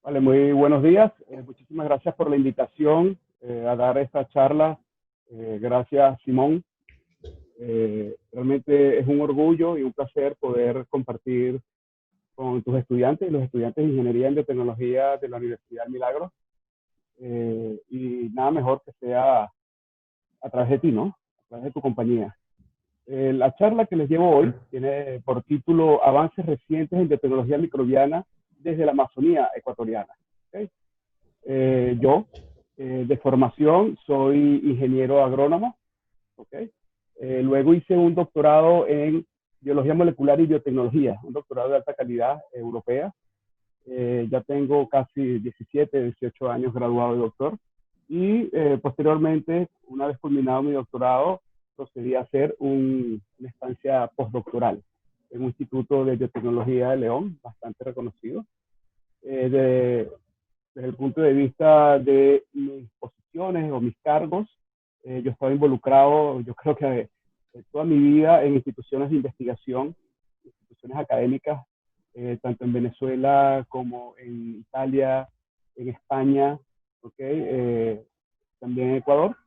Vale, muy buenos días. Muchísimas gracias por la invitación a dar esta charla. Gracias, Simón. Realmente es un orgullo y un placer poder compartir con tus estudiantes y los estudiantes de Ingeniería en Biotecnología de la Universidad del Milagro. Y nada mejor que sea a través de ti, ¿no? A través de tu compañía. La charla que les llevo hoy tiene por título Avances recientes en biotecnología microbiana desde la Amazonía ecuatoriana. ¿Okay? Yo, de formación, soy ingeniero agrónomo. ¿Okay? Luego hice un doctorado en biología molecular y biotecnología, un doctorado de alta calidad europea. Ya tengo casi 17, 18 años graduado de doctor. Y posteriormente, una vez culminado mi doctorado, procedí a hacer una estancia postdoctoral en un instituto de biotecnología de León, bastante reconocido. Desde el punto de vista de mis posiciones o mis cargos, yo estaba involucrado, yo creo que toda mi vida en instituciones de investigación, instituciones académicas, tanto en Venezuela como en Italia, en España, también en Ecuador.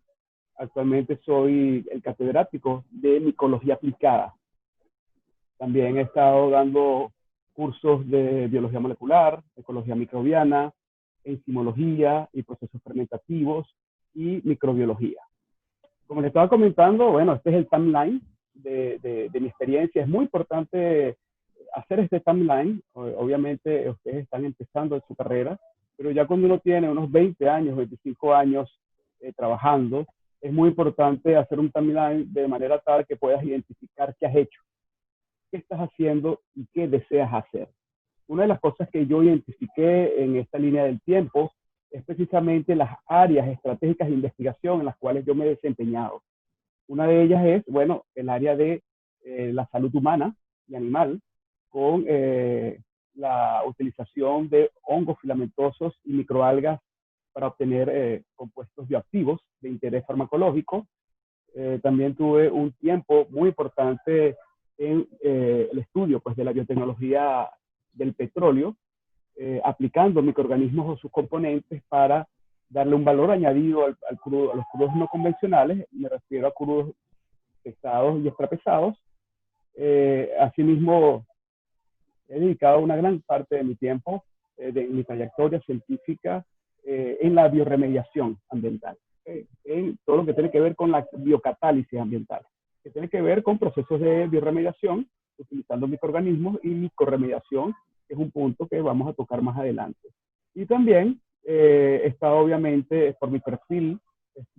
Actualmente soy el catedrático de micología aplicada. También he estado dando cursos de biología molecular, ecología microbiana, enzimología y procesos fermentativos y microbiología. Como les estaba comentando, bueno, este es el timeline de mi experiencia. Es muy importante hacer este timeline. Obviamente ustedes están empezando su carrera, pero ya cuando uno tiene unos 20 años, 25 años trabajando, es muy importante hacer un timeline de manera tal que puedas identificar qué has hecho, qué estás haciendo y qué deseas hacer. Una de las cosas que yo identifiqué en esta línea del tiempo es precisamente las áreas estratégicas de investigación en las cuales yo me he desempeñado. Una de ellas es, bueno, el área de la salud humana y animal, con la utilización de hongos filamentosos y microalgas para obtener compuestos bioactivos de interés farmacológico. También tuve un tiempo muy importante en el estudio pues, de la biotecnología del petróleo, aplicando microorganismos o sus componentes para darle un valor añadido al crudo, a los crudos no convencionales. Me refiero a crudos pesados y extrapesados. Asimismo, he dedicado una gran parte de mi tiempo, de mi trayectoria científica, en la bioremediación ambiental, en todo lo que tiene que ver con la biocatálisis ambiental, que tiene que ver con procesos de bioremediación utilizando microorganismos y micorremediación, que es un punto que vamos a tocar más adelante. Y también he estado obviamente por mi perfil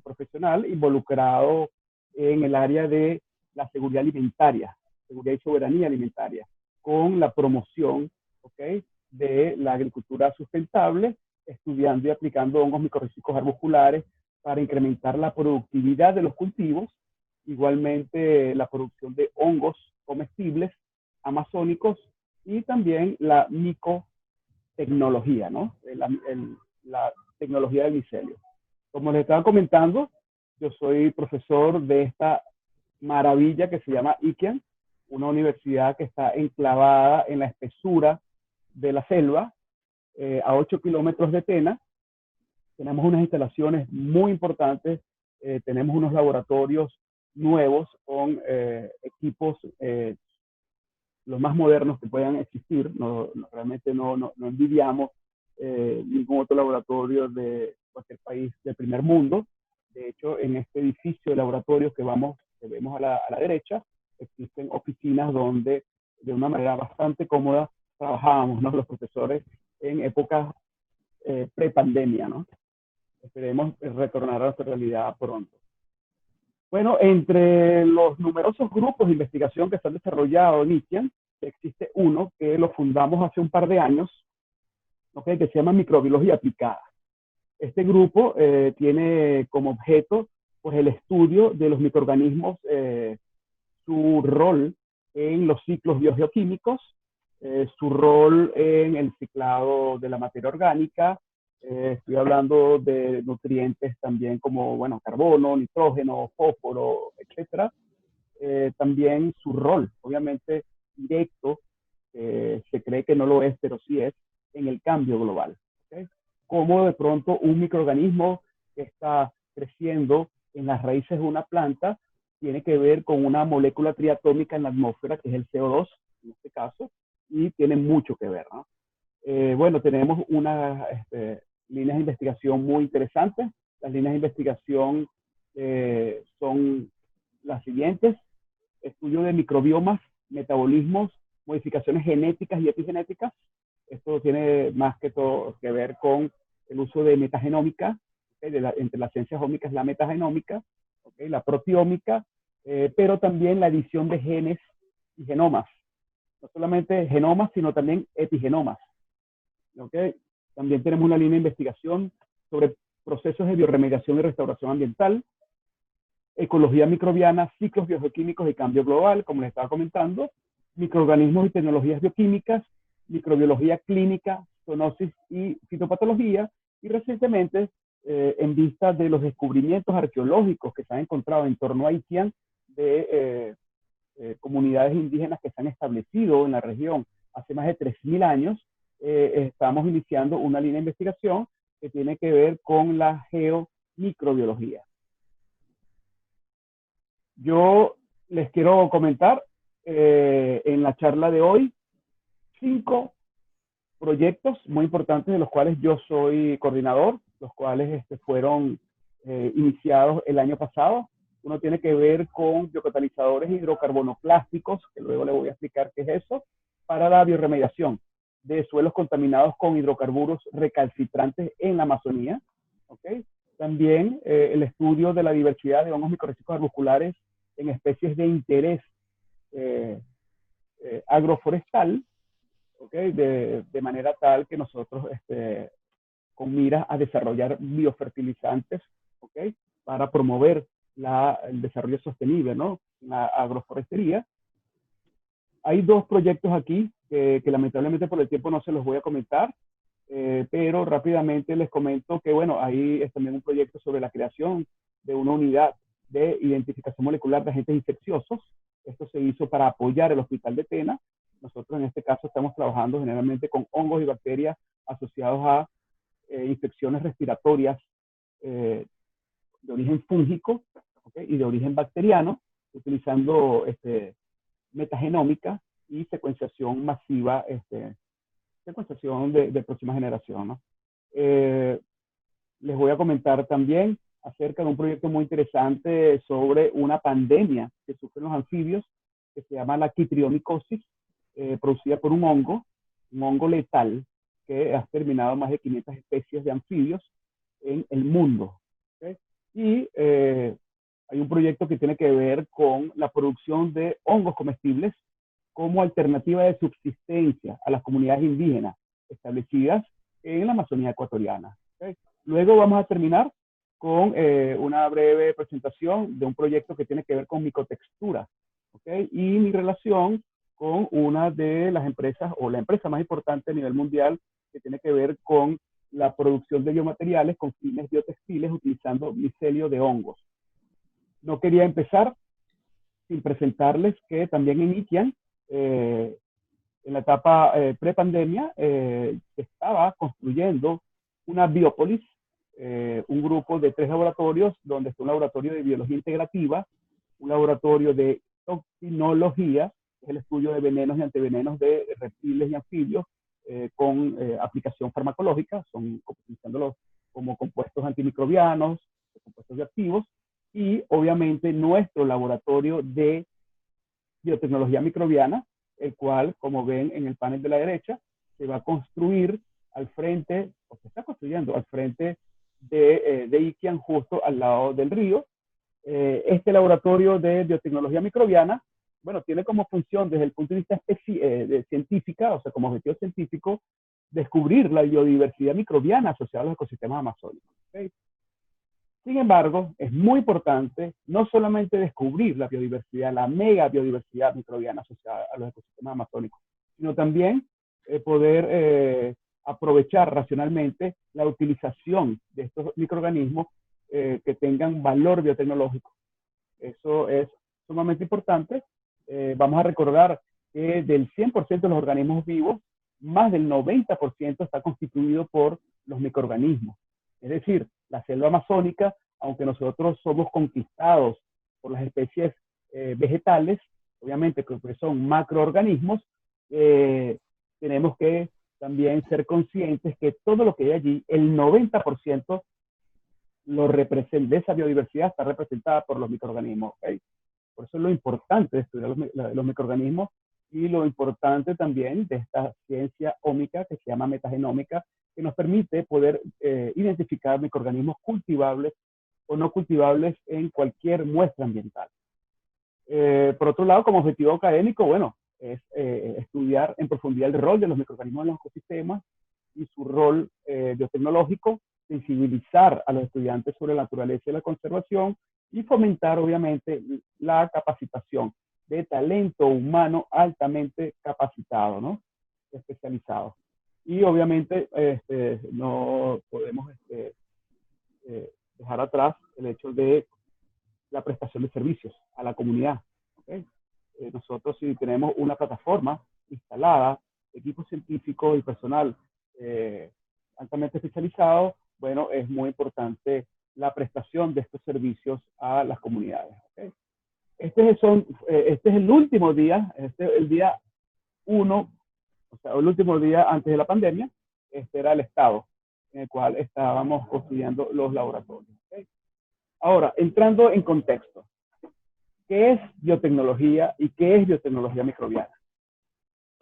profesional involucrado en el área de la seguridad alimentaria, seguridad y soberanía alimentaria, con la promoción, ¿okay?, de la agricultura sustentable, estudiando y aplicando hongos micorrízicos arbusculares para incrementar la productividad de los cultivos, igualmente la producción de hongos comestibles amazónicos y también la micotecnología, ¿no? La tecnología del micelio. Como les estaba comentando, yo soy profesor de esta maravilla que se llama IKIAN, una universidad que está enclavada en la espesura de la selva, a 8 kilómetros de Tena. Tenemos unas instalaciones muy importantes, tenemos unos laboratorios nuevos con equipos los más modernos que puedan existir. Realmente no envidiamos ningún otro laboratorio de cualquier país del primer mundo. De hecho, en este edificio de laboratorios que vemos a la derecha, existen oficinas donde de una manera bastante cómoda trabajábamos, ¿no?, los profesores en épocas pre-pandemia, ¿no? Esperemos retornar a nuestra realidad pronto. Bueno, entre los numerosos grupos de investigación que se han desarrollado en IKIAN, existe uno que lo fundamos hace un par de años, ¿okay?, que se llama microbiología aplicada. Este grupo tiene como objeto pues, el estudio de los microorganismos, su rol en los ciclos biogeoquímicos, su rol en el ciclado de la materia orgánica. Estoy hablando de nutrientes también como, bueno, carbono, nitrógeno, fósforo, etcétera. También su rol, obviamente directo, se cree que no lo es, pero sí es, en el cambio global. ¿Okay? cómo de pronto un microorganismo que está creciendo en las raíces de una planta tiene que ver con una molécula triatómica en la atmósfera, que es el CO2, en este caso, y tiene mucho que ver, ¿no? Bueno, tenemos unas líneas de investigación muy interesantes. Las líneas de investigación son las siguientes: estudio de microbiomas, metabolismos, modificaciones genéticas y epigenéticas. Esto tiene más que todo que ver con el uso de metagenómica, ¿okay? Entre las ciencias ómicas la metagenómica, ¿okay? La proteómica, pero también la edición de genes y genomas. No solamente genomas, sino también epigenomas. ¿Okay? También tenemos una línea de investigación sobre procesos de bioremediación y restauración ambiental, ecología microbiana, ciclos biogeoquímicos y cambio global, como les estaba comentando, microorganismos y tecnologías bioquímicas, microbiología clínica, zoonosis y fitopatología, y recientemente, en vista de los descubrimientos arqueológicos que se han encontrado en torno a Itián, de comunidades indígenas que se han establecido en la región hace más de 3.000 años, estamos iniciando una línea de investigación que tiene que ver con la geomicrobiología. Yo les quiero comentar en la charla de hoy 5 proyectos muy importantes de los cuales yo soy coordinador, los cuales fueron iniciados el año pasado. Uno tiene que ver con biocatalizadores hidrocarbonoplásticos, que luego le voy a explicar qué es eso, para la bioremediación de suelos contaminados con hidrocarburos recalcitrantes en la Amazonía. ¿Okay? También el estudio de la diversidad de hongos micorrízicos arbusculares en especies de interés agroforestal, ¿okay? De manera tal que nosotros, con miras a desarrollar biofertilizantes, ¿okay? Para promover el desarrollo sostenible, ¿no? La agroforestería. Hay 2 proyectos aquí que lamentablemente por el tiempo no se los voy a comentar, pero rápidamente les comento que, bueno, ahí es también un proyecto sobre la creación de una unidad de identificación molecular de agentes infecciosos. Esto se hizo para apoyar el Hospital de Tena. Nosotros en este caso estamos trabajando generalmente con hongos y bacterias asociados a infecciones respiratorias de origen fúngico, ¿okay? Y de origen bacteriano, utilizando metagenómica y secuenciación masiva, secuenciación de próxima generación, ¿no? Les voy a comentar también acerca de un proyecto muy interesante sobre una pandemia que sufren los anfibios, que se llama la quitriomicosis, producida por un hongo letal, que ha exterminado más de 500 especies de anfibios en el mundo. ¿Okay? Y hay un proyecto que tiene que ver con la producción de hongos comestibles como alternativa de subsistencia a las comunidades indígenas establecidas en la Amazonía ecuatoriana. ¿Okay? Luego vamos a terminar con una breve presentación de un proyecto que tiene que ver con microtextura, ¿okay? Y mi relación con una de las empresas, o la empresa más importante a nivel mundial, que tiene que ver con la producción de biomateriales con fines biotextiles utilizando micelio de hongos. No quería empezar sin presentarles que también en Itián, en la etapa prepandemia, se estaba construyendo una biópolis, un grupo de 3 laboratorios, donde está un laboratorio de biología integrativa, un laboratorio de toxinología, que es el estudio de venenos y antivenenos de reptiles y anfibios, con aplicación farmacológica, son utilizándolos como compuestos antimicrobianos, compuestos bioactivos, y obviamente nuestro laboratorio de biotecnología microbiana, el cual, como ven en el panel de la derecha, se va a construir al frente, o se está construyendo al frente de Itián, justo al lado del río. Este laboratorio de biotecnología microbiana, bueno, tiene como función desde el punto de vista científica, o sea, como objetivo científico, descubrir la biodiversidad microbiana asociada a los ecosistemas amazónicos. ¿Okay? Sin embargo, es muy importante no solamente descubrir la biodiversidad, la mega biodiversidad microbiana asociada a los ecosistemas amazónicos, sino también poder aprovechar racionalmente la utilización de estos microorganismos que tengan valor biotecnológico. Eso es sumamente importante. Vamos a recordar que del 100% de los organismos vivos, más del 90% está constituido por los microorganismos. Es decir, la selva amazónica, aunque nosotros somos conquistados por las especies vegetales, obviamente que son macroorganismos, tenemos que también ser conscientes que todo lo que hay allí, el 90% de esa biodiversidad está representada por los microorganismos. ¿Okay? Por eso es lo importante de estudiar los microorganismos y lo importante también de esta ciencia ómica que se llama metagenómica, que nos permite poder identificar microorganismos cultivables o no cultivables en cualquier muestra ambiental. Por otro lado, como objetivo académico, bueno, es estudiar en profundidad el rol de los microorganismos en los ecosistemas y su rol biotecnológico, sensibilizar a los estudiantes sobre la naturaleza y la conservación y fomentar, obviamente, la capacitación de talento humano altamente capacitado, ¿no? Especializado. Y obviamente no podemos dejar atrás el hecho de la prestación de servicios a la comunidad. ¿Okay? Nosotros si tenemos una plataforma instalada, equipos científicos y personal altamente especializado, bueno, es muy importante la prestación de estos servicios a las comunidades. ¿Okay? Este es el último día, el día 1, o sea, el último día antes de la pandemia, este era el estado en el cual estábamos construyendo los laboratorios. ¿Okay? Ahora, entrando en contexto, ¿qué es biotecnología y qué es biotecnología microbiana?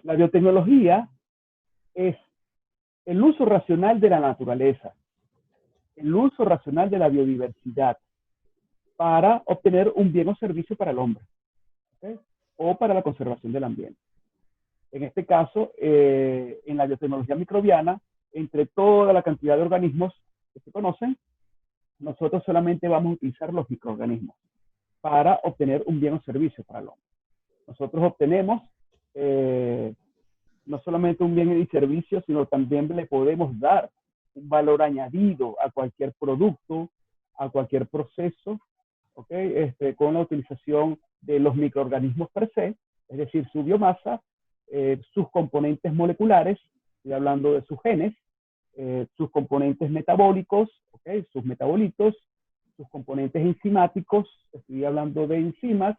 La biotecnología es el uso racional de la naturaleza, el uso racional de la biodiversidad para obtener un bien o servicio para el hombre, ¿okay? O para la conservación del ambiente. En este caso, en la biotecnología microbiana, entre toda la cantidad de organismos que se conocen, nosotros solamente vamos a utilizar los microorganismos para obtener un bien o servicio para el hombre. Nosotros obtenemos no solamente un bien y servicio, sino también le podemos dar un valor añadido a cualquier producto, a cualquier proceso, ¿okay? Con la utilización de los microorganismos per se, es decir, su biomasa, sus componentes moleculares, estoy hablando de sus genes, sus componentes metabólicos, ¿okay? Sus metabolitos, sus componentes enzimáticos, estoy hablando de enzimas,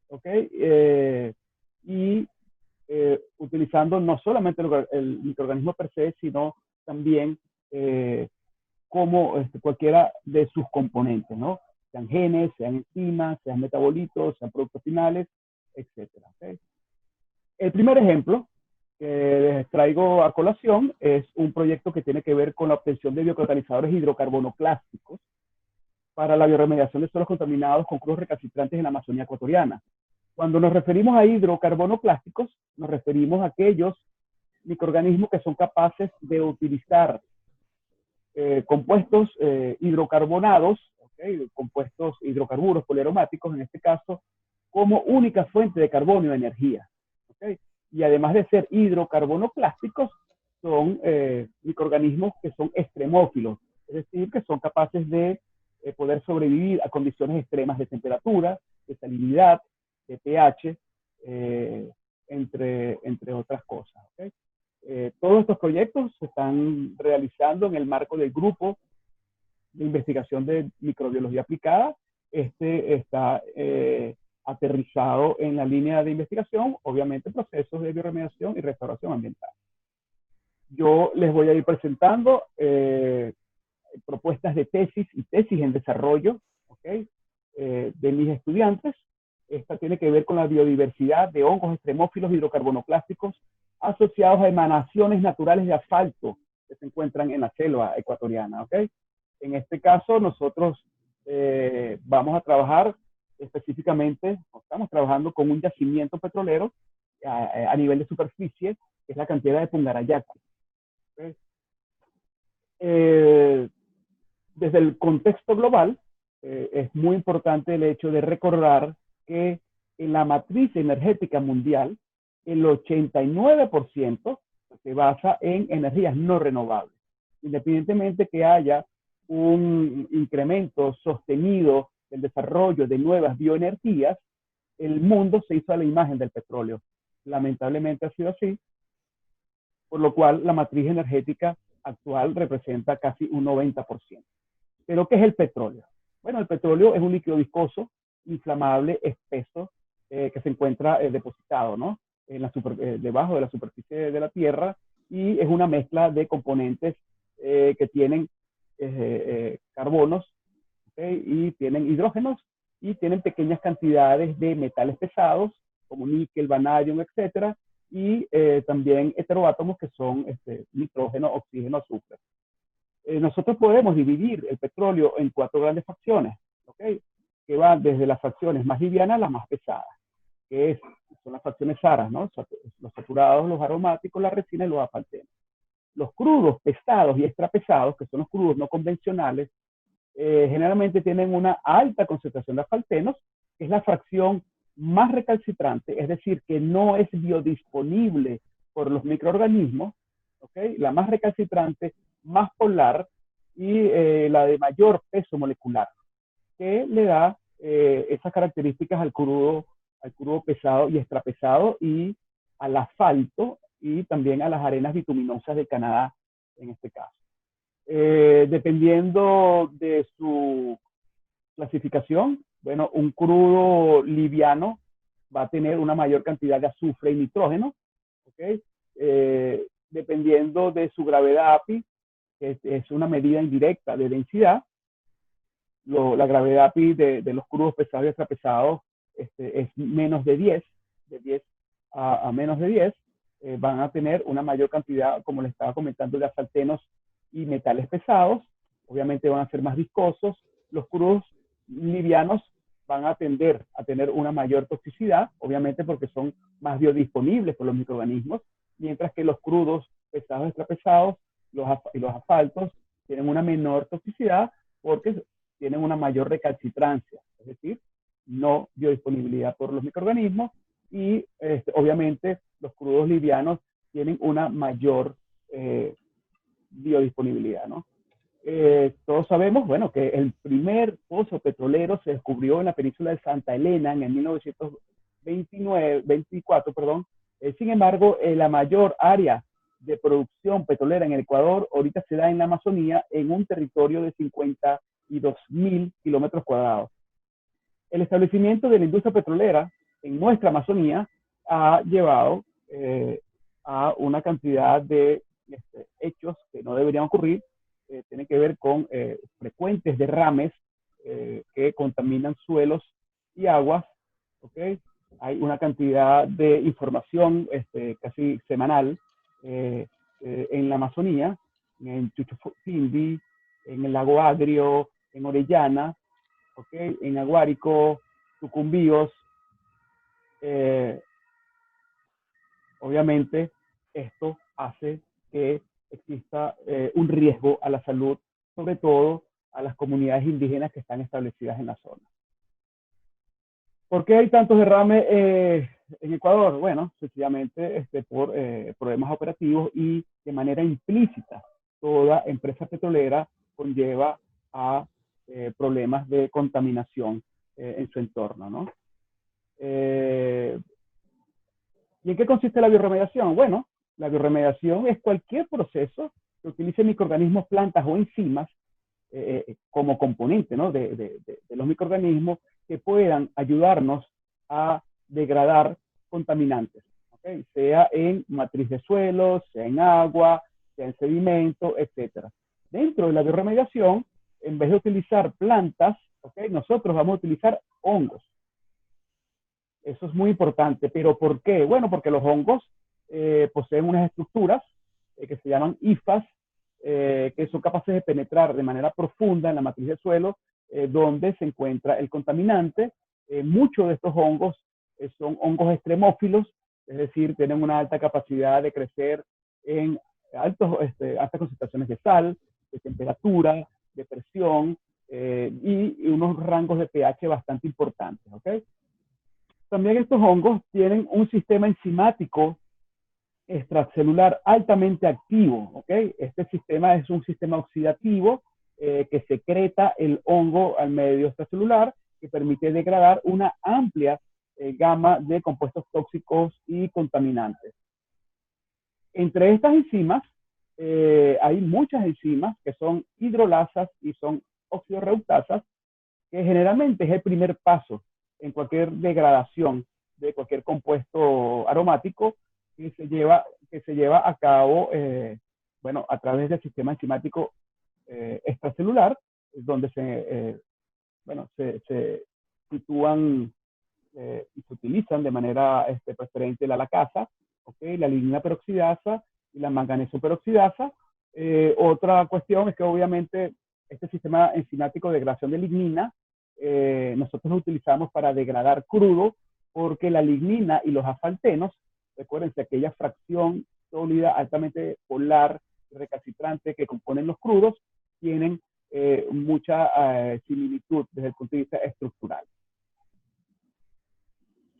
¿okay? Y utilizando no solamente el microorganismo per se, sino también como cualquiera de sus componentes, ¿no? Sean genes, sean enzimas, sean metabolitos, sean productos finales, etcétera. ¿Okay? El primer ejemplo que les traigo a colación es un proyecto que tiene que ver con la obtención de biocatalizadores hidrocarbonoclásticos para la bioremediación de suelos contaminados con crudos recalcitrantes en la Amazonía ecuatoriana. Cuando nos referimos a hidrocarbonoclásticos, nos referimos a aquellos microorganismos que son capaces de utilizar compuestos hidrocarbonados, ¿okay? Compuestos hidrocarburos poliaromáticos, en este caso, como única fuente de carbono y energía. ¿Okay? Y además de ser hidrocarbonoclásticos, son microorganismos que son extremófilos, es decir, que son capaces de poder sobrevivir a condiciones extremas de temperatura, de salinidad, de pH, entre otras cosas. ¿Okay? Todos estos proyectos se están realizando en el marco del grupo de investigación de microbiología aplicada. Está aterrizado en la línea de investigación, obviamente procesos de bioremediación y restauración ambiental. Yo les voy a ir presentando propuestas de tesis y tesis en desarrollo, ¿okay? De mis estudiantes. Esta tiene que ver con la biodiversidad de hongos extremófilos hidrocarbonoclásticos asociados a emanaciones naturales de asfalto que se encuentran en la selva ecuatoriana. ¿Okay? En este caso, nosotros vamos a trabajar específicamente, estamos trabajando con un yacimiento petrolero a nivel de superficie, que es la cantera de Pungarayacu. ¿Okay? Desde el contexto global, es muy importante el hecho de recordar que en la matriz energética mundial, el 89% se basa en energías no renovables. Independientemente que haya un incremento sostenido del desarrollo de nuevas bioenergías, el mundo se hizo a la imagen del petróleo. Lamentablemente ha sido así, por lo cual la matriz energética actual representa casi un 90%. ¿Pero qué es el petróleo? Bueno, el petróleo es un líquido viscoso, inflamable, espeso, que se encuentra depositado, ¿no? Debajo de la superficie de la Tierra, y es una mezcla de componentes que tienen carbonos, ¿okay? Y tienen hidrógenos, y tienen pequeñas cantidades de metales pesados, como níquel, vanadio, etcétera, y también heteroátomos que son nitrógeno, oxígeno, azufre. Nosotros podemos dividir el petróleo en 4 grandes fracciones, ¿okay? Que van desde las fracciones más livianas a las más pesadas, son las fracciones SARAS, ¿no? Los saturados, los aromáticos, la resina y los asfaltenos. Los crudos pesados y extrapesados, que son los crudos no convencionales, generalmente tienen una alta concentración de asfaltenos, que es la fracción más recalcitrante, es decir, que no es biodisponible por los microorganismos, ¿okay? La más recalcitrante, más polar y la de mayor peso molecular, que le da esas características al crudo pesado y extrapesado, y al asfalto, y también a las arenas bituminosas de Canadá, en este caso. Dependiendo de su clasificación, bueno, un crudo liviano va a tener una mayor cantidad de azufre y nitrógeno, ¿okay? Dependiendo de su gravedad API, que es una medida indirecta de densidad. La gravedad API de los crudos pesados y extrapesados es menos de 10, de 10 a menos de 10, van a tener una mayor cantidad, como les estaba comentando, de asfaltenos y metales pesados. Obviamente van a ser más viscosos. Los crudos livianos van a tender a tener una mayor toxicidad, obviamente porque son más biodisponibles por los microorganismos, mientras que los crudos pesados y extrapesados y los asfaltos tienen una menor toxicidad porque tienen una mayor recalcitrancia, es decir, no biodisponibilidad por los microorganismos, y obviamente los crudos livianos tienen una mayor biodisponibilidad, ¿no? Todos sabemos, bueno, que el primer pozo petrolero se descubrió en la península de Santa Elena en el 1924, perdón. Sin embargo, la mayor área de producción petrolera en el Ecuador ahorita se da en la Amazonía, en un territorio de 52.000 kilómetros cuadrados. El establecimiento de la industria petrolera en nuestra Amazonía ha llevado a una cantidad de hechos que no deberían ocurrir. Tiene que ver con frecuentes derrames que contaminan suelos y aguas, ¿okay? Hay una cantidad de información casi semanal en la Amazonía, en Chuchufindi, en el lago Agrio, en Orellana, ¿okay? En Aguárico, Sucumbíos. Obviamente, esto hace que exista un riesgo a la salud, sobre todo a las comunidades indígenas que están establecidas en la zona. ¿Por qué hay tantos derrames en Ecuador? Bueno, sencillamente por problemas operativos, y de manera implícita toda empresa petrolera conlleva a problemas de contaminación en su entorno, ¿no? ¿Y en qué consiste la bioremediación? Bueno, la bioremediación es cualquier proceso que utilice microorganismos, plantas o enzimas como componente, ¿no? de los microorganismos, que puedan ayudarnos a degradar contaminantes, ¿okay? Sea en matriz de suelos, sea en agua, sea en sedimento, etc. Dentro de la bioremediación, en vez de utilizar plantas, ¿okay? Nosotros vamos a utilizar hongos. Eso es muy importante. ¿Pero por qué? Bueno, porque los hongos poseen unas estructuras que se llaman hifas, que son capaces de penetrar de manera profunda en la matriz del suelo, donde se encuentra el contaminante. Muchos de estos hongos son hongos extremófilos, es decir, tienen una alta capacidad de crecer en altas concentraciones de sal, de temperatura, de presión, y unos rangos de pH bastante importantes, ¿okay? También estos hongos tienen un sistema enzimático extracelular altamente activo, ¿ok? Este sistema es un sistema oxidativo que secreta el hongo al medio extracelular, que permite degradar una amplia gama de compuestos tóxicos y contaminantes. Entre estas enzimas hay muchas enzimas que son hidrolasas y son oxidorreductasas, que generalmente es el primer paso en cualquier degradación de cualquier compuesto aromático que se lleva a cabo, bueno, a través del sistema enzimático extracelular, donde bueno, se sitúan y se utilizan de manera preferente la lacasa, ¿okay? La lignina peroxidasa y la manganeso peroxidasa. Otra cuestión es que obviamente este sistema enzimático de degradación de lignina, nosotros lo utilizamos para degradar crudo, porque la lignina y los asfaltenos, recuérdense, aquella fracción sólida altamente polar, recalcitrante que componen los crudos, tienen mucha similitud desde el punto de vista estructural.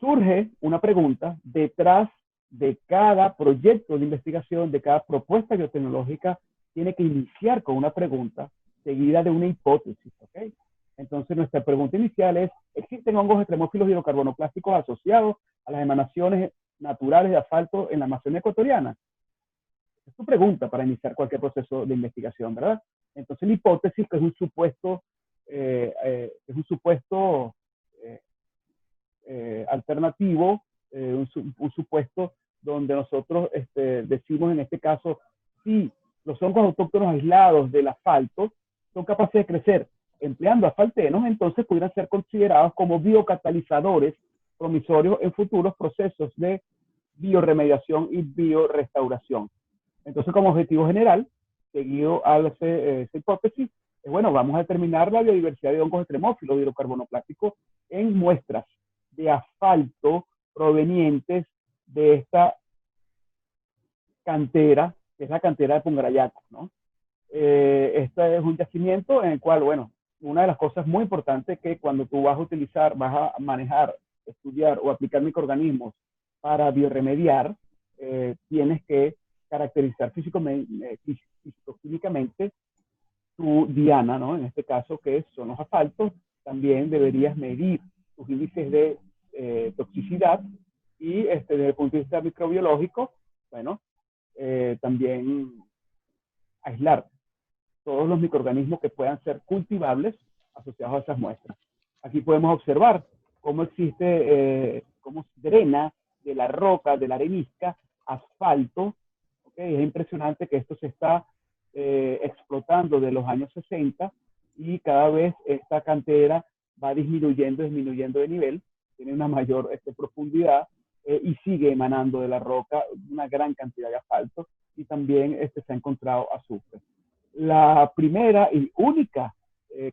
Surge una pregunta detrás de cada proyecto de investigación, de cada propuesta biotecnológica, tiene que iniciar con una pregunta seguida de una hipótesis, ¿ok? Entonces, nuestra pregunta inicial es, ¿existen hongos extremófilos hidrocarbonoplásticos asociados a las emanaciones naturales de asfalto en la Amazonía ecuatoriana? Es tu pregunta para iniciar cualquier proceso de investigación, ¿verdad? Entonces, la hipótesis, que es un supuesto, alternativo, un supuesto donde nosotros decimos en este caso, si los hongos autóctonos aislados del asfalto son capaces de crecer empleando asfaltenos, entonces pudieran ser considerados como biocatalizadores promisorios en futuros procesos de bioremediación y biorestauración. Entonces, como objetivo general, seguido a esa hipótesis, bueno, vamos a determinar la biodiversidad de hongos extremófilos de hidrocarbonoplásticos en muestras de asfalto provenientes de esta cantera, que es la cantera de Pungrayaco, ¿no? Este es un yacimiento en el cual, bueno, una de las cosas muy importantes es que cuando tú vas a utilizar, vas a manejar, estudiar o aplicar microorganismos para bioremediar, tienes que caracterizar físico-químicamente tu diana, ¿no? En este caso, que son los asfaltos. También deberías medir tus índices de toxicidad y desde el punto de vista microbiológico, bueno, también aislar todos los microorganismos que puedan ser cultivables asociados a esas muestras. Aquí podemos observar cómo existe, cómo se drena de la roca, de la arenisca, asfalto. ¿Okay? Es impresionante que esto se está explotando de los años 60 y cada vez esta cantera va disminuyendo de nivel, tiene una mayor profundidad y sigue emanando de la roca una gran cantidad de asfalto y también se ha encontrado azufre. La primera y única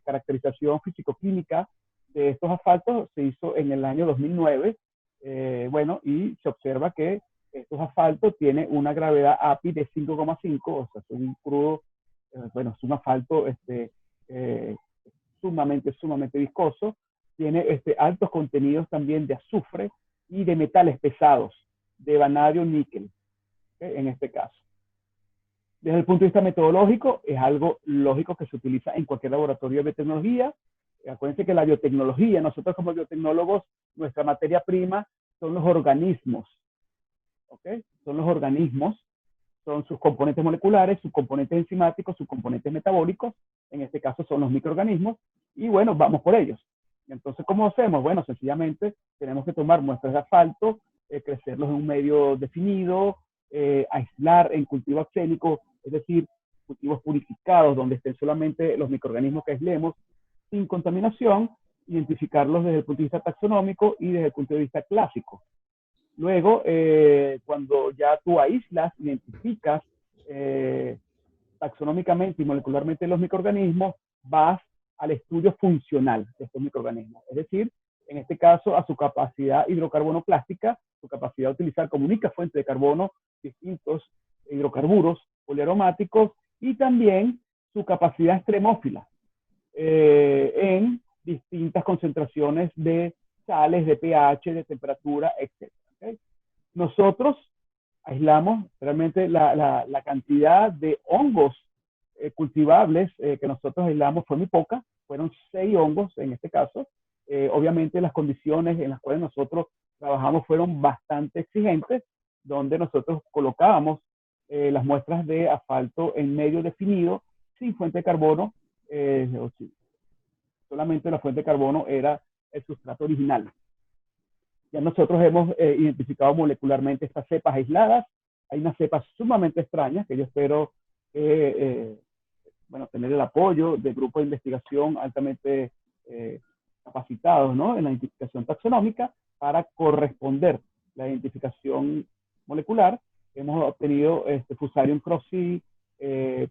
caracterización físico-química de estos asfaltos se hizo en el año 2009, bueno, y se observa que estos asfaltos tienen una gravedad API de 5,5, o sea, es un crudo, bueno, es un asfalto sumamente viscoso, tiene altos contenidos también de azufre y de metales pesados, de vanadio, níquel, en este caso. Desde el punto de vista metodológico, es algo lógico que se utiliza en cualquier laboratorio de biotecnología. Acuérdense que la biotecnología, nosotros como biotecnólogos, nuestra materia prima son los organismos. ¿Okay? Son los organismos, son sus componentes moleculares, sus componentes enzimáticos, sus componentes metabólicos. En este caso son los microorganismos. Y bueno, vamos por ellos. Entonces, ¿cómo hacemos? Bueno, sencillamente tenemos que tomar muestras de asfalto, crecerlos en un medio definido, aislar en cultivo axénico, es decir, cultivos purificados donde estén solamente los microorganismos que aislemos sin contaminación, identificarlos desde el punto de vista taxonómico y desde el punto de vista clásico. Luego, cuando ya tú aíslas, identificas taxonómicamente y molecularmente los microorganismos, vas al estudio funcional de estos microorganismos. Es decir, en este caso, a su capacidad hidrocarbonoplástica, su capacidad de utilizar como única fuente de carbono distintos hidrocarburos poliaromáticos y también su capacidad extremófila en distintas concentraciones de sales, de pH, de temperatura, etc. ¿Okay? Nosotros aislamos realmente la cantidad de hongos cultivables que nosotros aislamos fue muy poca, fueron 6 hongos en este caso. Obviamente las condiciones en las cuales nosotros trabajamos fueron bastante exigentes, donde nosotros colocábamos las muestras de asfalto en medio definido, sin fuente de carbono, solamente la fuente de carbono era el sustrato original. Ya nosotros hemos identificado molecularmente estas cepas aisladas. Hay unas cepas sumamente extrañas que yo espero bueno, tener el apoyo de grupos de investigación altamente capacitados, ¿no?, en la identificación taxonómica para corresponder la identificación molecular. Hemos obtenido Fusarium crossi,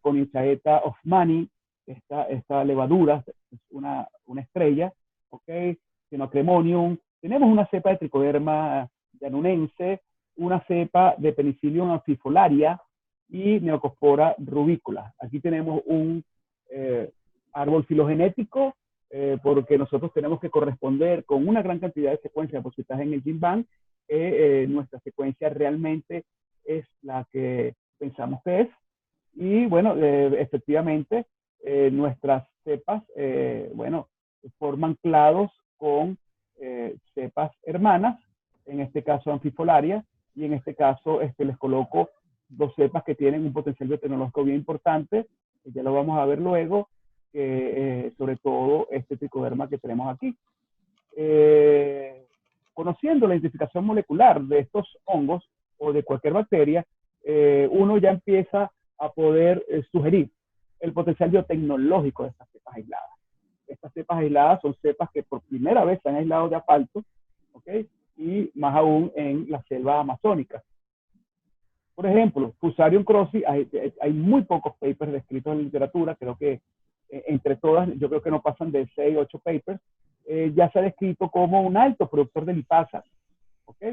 Coninchaeta hoffmanni, esta levadura, es una estrella, ¿ok? Xenocremonium. Tenemos una cepa de Trichoderma llanunense, una cepa de Penicillium amphifolaria y Neocospora rubicola. Aquí tenemos un árbol filogenético, porque nosotros tenemos que corresponder con una gran cantidad de secuencias depositadas en el GenBank. Nuestra secuencia realmente es la que pensamos que es. Y bueno, efectivamente, nuestras cepas, bueno, forman clados con cepas hermanas, en este caso amphifolaria, y en este caso les coloco dos cepas que tienen un potencial biotecnológico bien importante, que ya lo vamos a ver luego, sobre todo este tricoderma que tenemos aquí. Conociendo la identificación molecular de estos hongos o de cualquier bacteria, uno ya empieza a poder sugerir el potencial biotecnológico de estas cepas aisladas. Estas cepas aisladas son cepas que por primera vez se han aislado de asfalto, ¿ok? Y más aún en la selva amazónica. Por ejemplo, Fusarium crossi, hay muy pocos papers descritos en la literatura, creo que entre todas, yo creo que no pasan de 6 o 8 papers, ya se ha descrito como un alto productor de lipasas, ¿ok?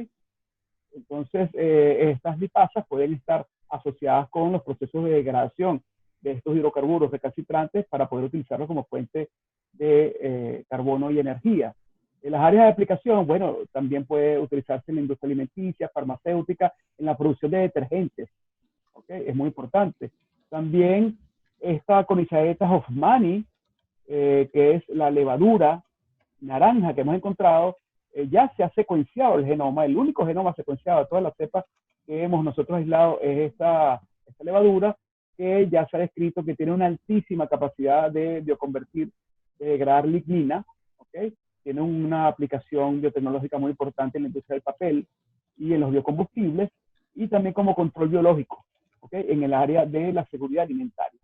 Entonces, estas lipasas pueden estar asociadas con los procesos de degradación de estos hidrocarburos recalcitrantes para poder utilizarlos como fuente de carbono y energía. En las áreas de aplicación, bueno, también puede utilizarse en la industria alimenticia, farmacéutica, en la producción de detergentes. ¿Okay? Es muy importante. También esta Coninchaeta hoffmanni, que es la levadura naranja que hemos encontrado, ya se ha secuenciado el genoma. El único genoma secuenciado de todas las cepas que hemos nosotros aislado es esta levadura, que ya se ha descrito que tiene una altísima capacidad de bioconvertir, de degradar lignina, ¿okay? Tiene una aplicación biotecnológica muy importante en la industria del papel y en los biocombustibles, y también como control biológico, ¿okay? En el área de la seguridad alimentaria.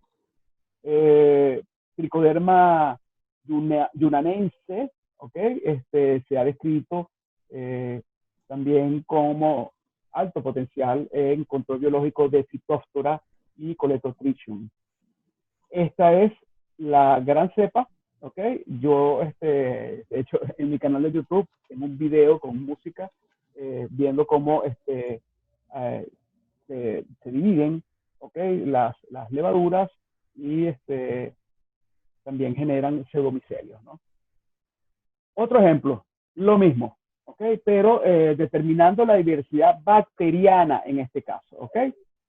Trichoderma yunanense, ¿okay? Se ha descrito también como alto potencial en control biológico de Phytophthora y Coledotrichum. Esta es la gran cepa, ¿ok? Yo, de hecho, en mi canal de YouTube tengo un video con música viendo cómo se dividen, ¿ok? Las levaduras y también generan pseudomicelios, ¿no? Otro ejemplo, lo mismo, ¿ok? Pero determinando la diversidad bacteriana en este caso, ¿ok?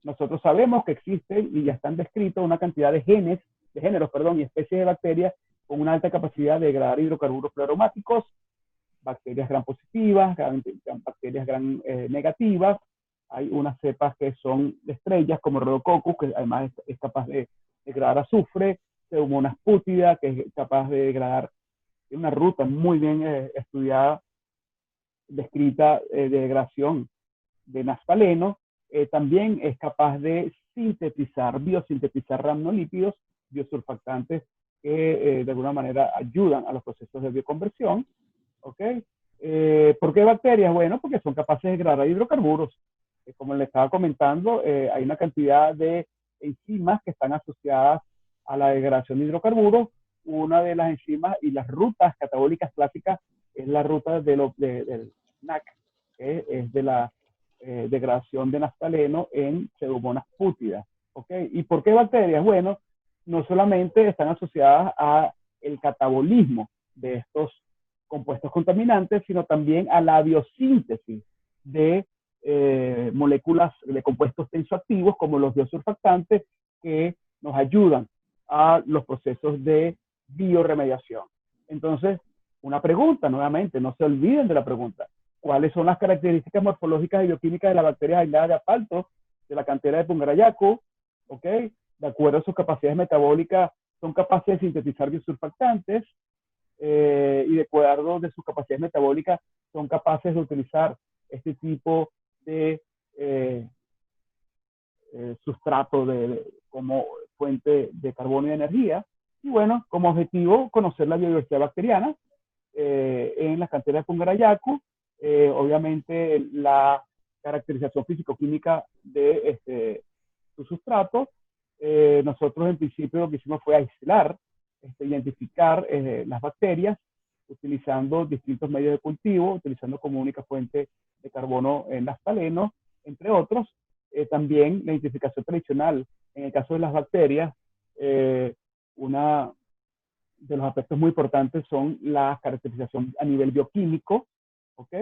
Nosotros sabemos que existen y ya están descritos una cantidad de géneros, y especies de bacterias con una alta capacidad de degradar hidrocarburos fluoromáticos, bacterias gram positivas, bacterias gram negativas. Hay unas cepas que son estrellas como Rhodococcus, que además es capaz de degradar azufre, Pseudomonas putida, que es capaz de degradar, una ruta muy bien estudiada, descrita de degradación de naftaleno. También es capaz de biosintetizar ramnolípidos, biosurfactantes que de alguna manera ayudan a los procesos de bioconversión. ¿Okay? ¿Por qué bacterias? Bueno, porque son capaces de degradar hidrocarburos. Como les estaba comentando, hay una cantidad de enzimas que están asociadas a la degradación de hidrocarburos. Una de las enzimas y las rutas catabólicas clásicas es la ruta del NAC, que es de la degradación de naftaleno en Pseudomonas pútidas. ¿Okay? ¿Y por qué bacterias? Bueno, no solamente están asociadas a el catabolismo de estos compuestos contaminantes, sino también a la biosíntesis de moléculas de compuestos tensoactivos como los biosurfactantes, que nos ayudan a los procesos de bioremediación. Entonces, una pregunta, nuevamente, no se olviden de la pregunta. ¿Cuáles son las características morfológicas y bioquímicas de las bacterias aisladas de asfalto? de la cantera de Pungarayacu, ¿ok? De acuerdo a sus capacidades metabólicas, son capaces de sintetizar biosurfactantes y de acuerdo de sus capacidades metabólicas, son capaces de utilizar este tipo de sustrato como fuente de carbono y de energía. Y bueno, como objetivo, conocer la biodiversidad bacteriana en las canteras de Pungarayacu, obviamente la caracterización físico-química de su sustrato. Nosotros en principio lo que hicimos fue aislar, identificar las bacterias utilizando distintos medios de cultivo, utilizando como única fuente de carbono en naftaleno, entre otros. También la identificación tradicional, en el caso de las bacterias, una de los aspectos muy importantes son la caracterización a nivel bioquímico, ¿ok?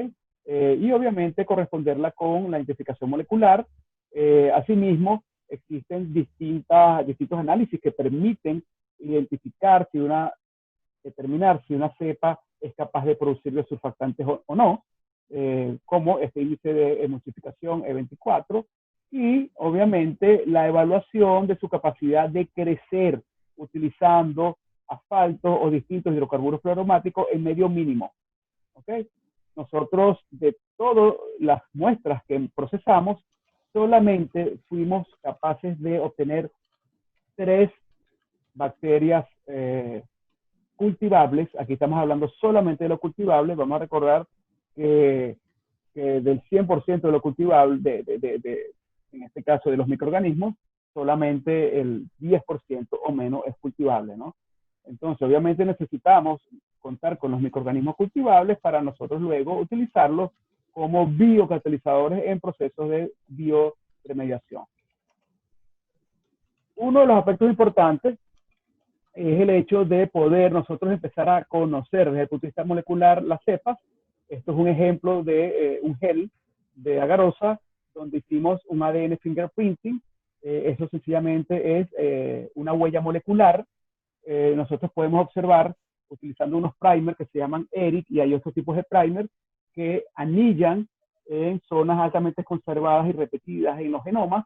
Y obviamente corresponderla con la identificación molecular. Asimismo, existen distintos análisis que permiten identificar determinar si una cepa es capaz de producir biosurfactantes o no, como este índice de emulsificación E24, y obviamente la evaluación de su capacidad de crecer utilizando asfalto o distintos hidrocarburos fluoromáticos en medio mínimo. ¿Okay? Nosotros, de todas las muestras que procesamos, solamente fuimos capaces de obtener 3 bacterias cultivables. Aquí estamos hablando solamente de lo cultivable. Vamos a recordar que del 100% de lo cultivable, en este caso de los microorganismos, solamente el 10% o menos es cultivable, ¿no? Entonces, obviamente necesitamos contar con los microorganismos cultivables para nosotros luego utilizarlos como biocatalizadores en procesos de bioremediación. Uno de los aspectos importantes es el hecho de poder nosotros empezar a conocer desde el punto de vista molecular las cepas. Esto es un ejemplo de un gel de agarosa donde hicimos un ADN fingerprinting. Eso sencillamente es una huella molecular. Nosotros podemos observar utilizando unos primers que se llaman ERIC, y hay otros tipos de primers que anillan en zonas altamente conservadas y repetidas en los genomas,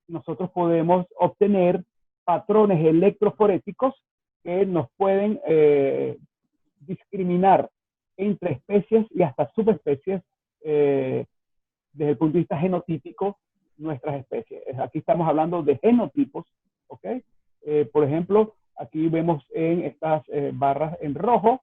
nosotros podemos obtener patrones electroforéticos que nos pueden discriminar entre especies y hasta subespecies desde el punto de vista genotípico nuestras especies. Aquí estamos hablando de genotipos, ¿ok? Por ejemplo, aquí vemos en estas barras en rojo,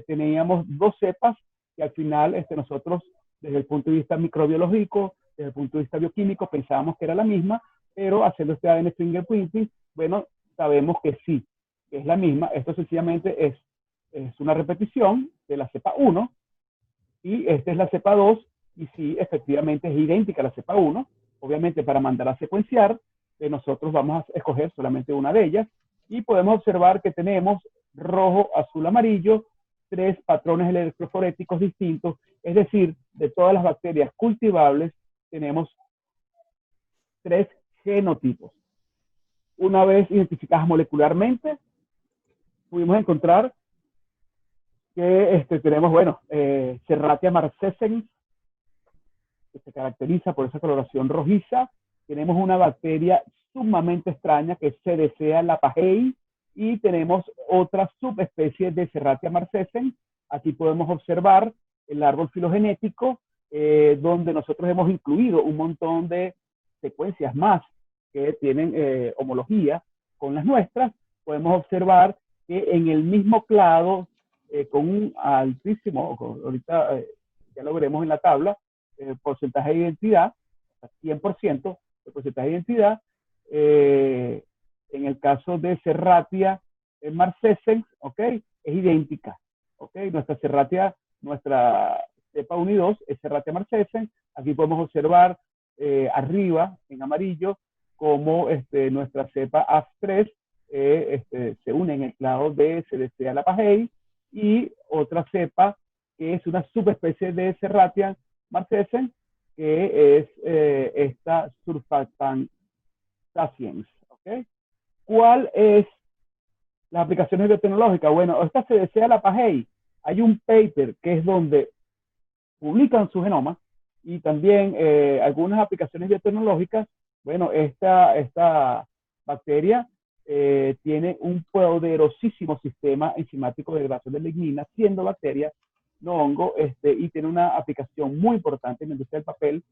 teníamos 2 cepas que al final nosotros, desde el punto de vista microbiológico, desde el punto de vista bioquímico, pensábamos que era la misma, pero haciendo este ADN fingerprinting, bueno, sabemos que sí, que es la misma. Esto sencillamente es una repetición de la cepa 1, y esta es la cepa 2, y sí, efectivamente es idéntica a la cepa 1. Obviamente, para mandar a secuenciar, nosotros vamos a escoger solamente una de ellas, y podemos observar que tenemos rojo, azul, amarillo, 3 patrones electroforéticos distintos, es decir, de todas las bacterias cultivables, tenemos 3 genotipos. Una vez identificadas molecularmente, pudimos encontrar que tenemos, bueno, Serratia marcescens, que se caracteriza por esa coloración rojiza. Tenemos una bacteria sumamente extraña que es Cedesea lapahei, y tenemos otra subespecie de Serratia marcescens. Aquí podemos observar el árbol filogenético, donde nosotros hemos incluido un montón de secuencias más que tienen homología con las nuestras. Podemos observar que en el mismo clado, con un altísimo, ahorita ya lo veremos en la tabla, porcentaje de identidad, 100% de porcentaje de identidad. En el caso de Serratia marcescens, ¿ok? Es idéntica, ¿ok? Nuestra Serratia, nuestra cepa 1 y 2 es Serratia marcescens. Aquí podemos observar arriba, en amarillo, como nuestra cepa AF3 se une en el clado de Cedesea lapahei, y otra cepa que es una subespecie de Serratia marcescens, que es esta Surfactantaceens, ¿ok? ¿Cuál es las aplicaciones biotecnológicas? Bueno, esta Cedesea lapahei, hay un paper que es donde publican su genoma, y también algunas aplicaciones biotecnológicas. Bueno, esta bacteria tiene un poderosísimo sistema enzimático de degradación de lignina, siendo bacteria, no hongo, y tiene una aplicación muy importante en la industria del papel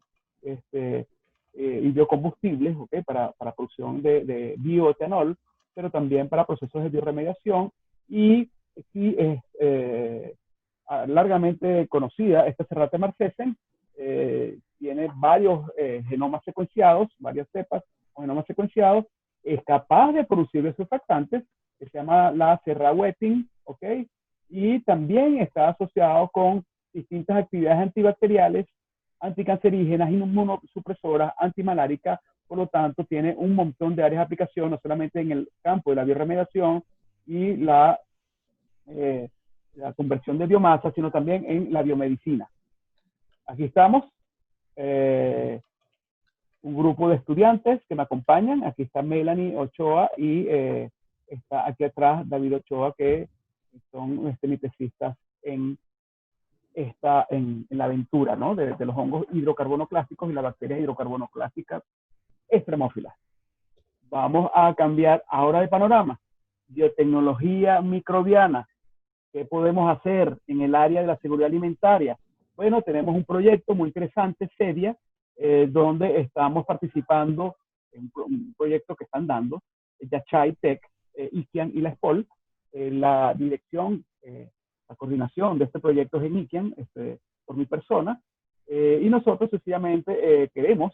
y biocombustibles, ¿okay? Para producción de bioetanol, pero también para procesos de bioremediación. Y sí es largamente conocida, esta Cerrate marcescens, tiene varios genomas secuenciados, varias cepas o genomas secuenciados, es capaz de producir esos surfactantes, que se llama la serrawetin, ¿ok? Y también está asociado con distintas actividades antibacteriales, anticancerígenas, inmunosupresoras, antimaláricas. Por lo tanto, tiene un montón de áreas de aplicación, no solamente en el campo de la bioremediación y la conversión de biomasa, sino también en la biomedicina. Aquí estamos, un grupo de estudiantes que me acompañan. Aquí está Melanie Ochoa y está aquí atrás David Ochoa, que son mis tesistas en la aventura, ¿no? de los hongos hidrocarbonoclásticos y las bacterias hidrocarbonoclásticas extremófilas. Vamos a cambiar ahora de panorama. Biotecnología microbiana. ¿Qué podemos hacer en el área de la seguridad alimentaria? Bueno, tenemos un proyecto muy interesante, SEDIA, donde estamos participando en un proyecto que están dando, Yachay Tech, IKIAN y la SPOL. La dirección, la coordinación de este proyecto es en IKIAN, por mi persona, y nosotros sencillamente queremos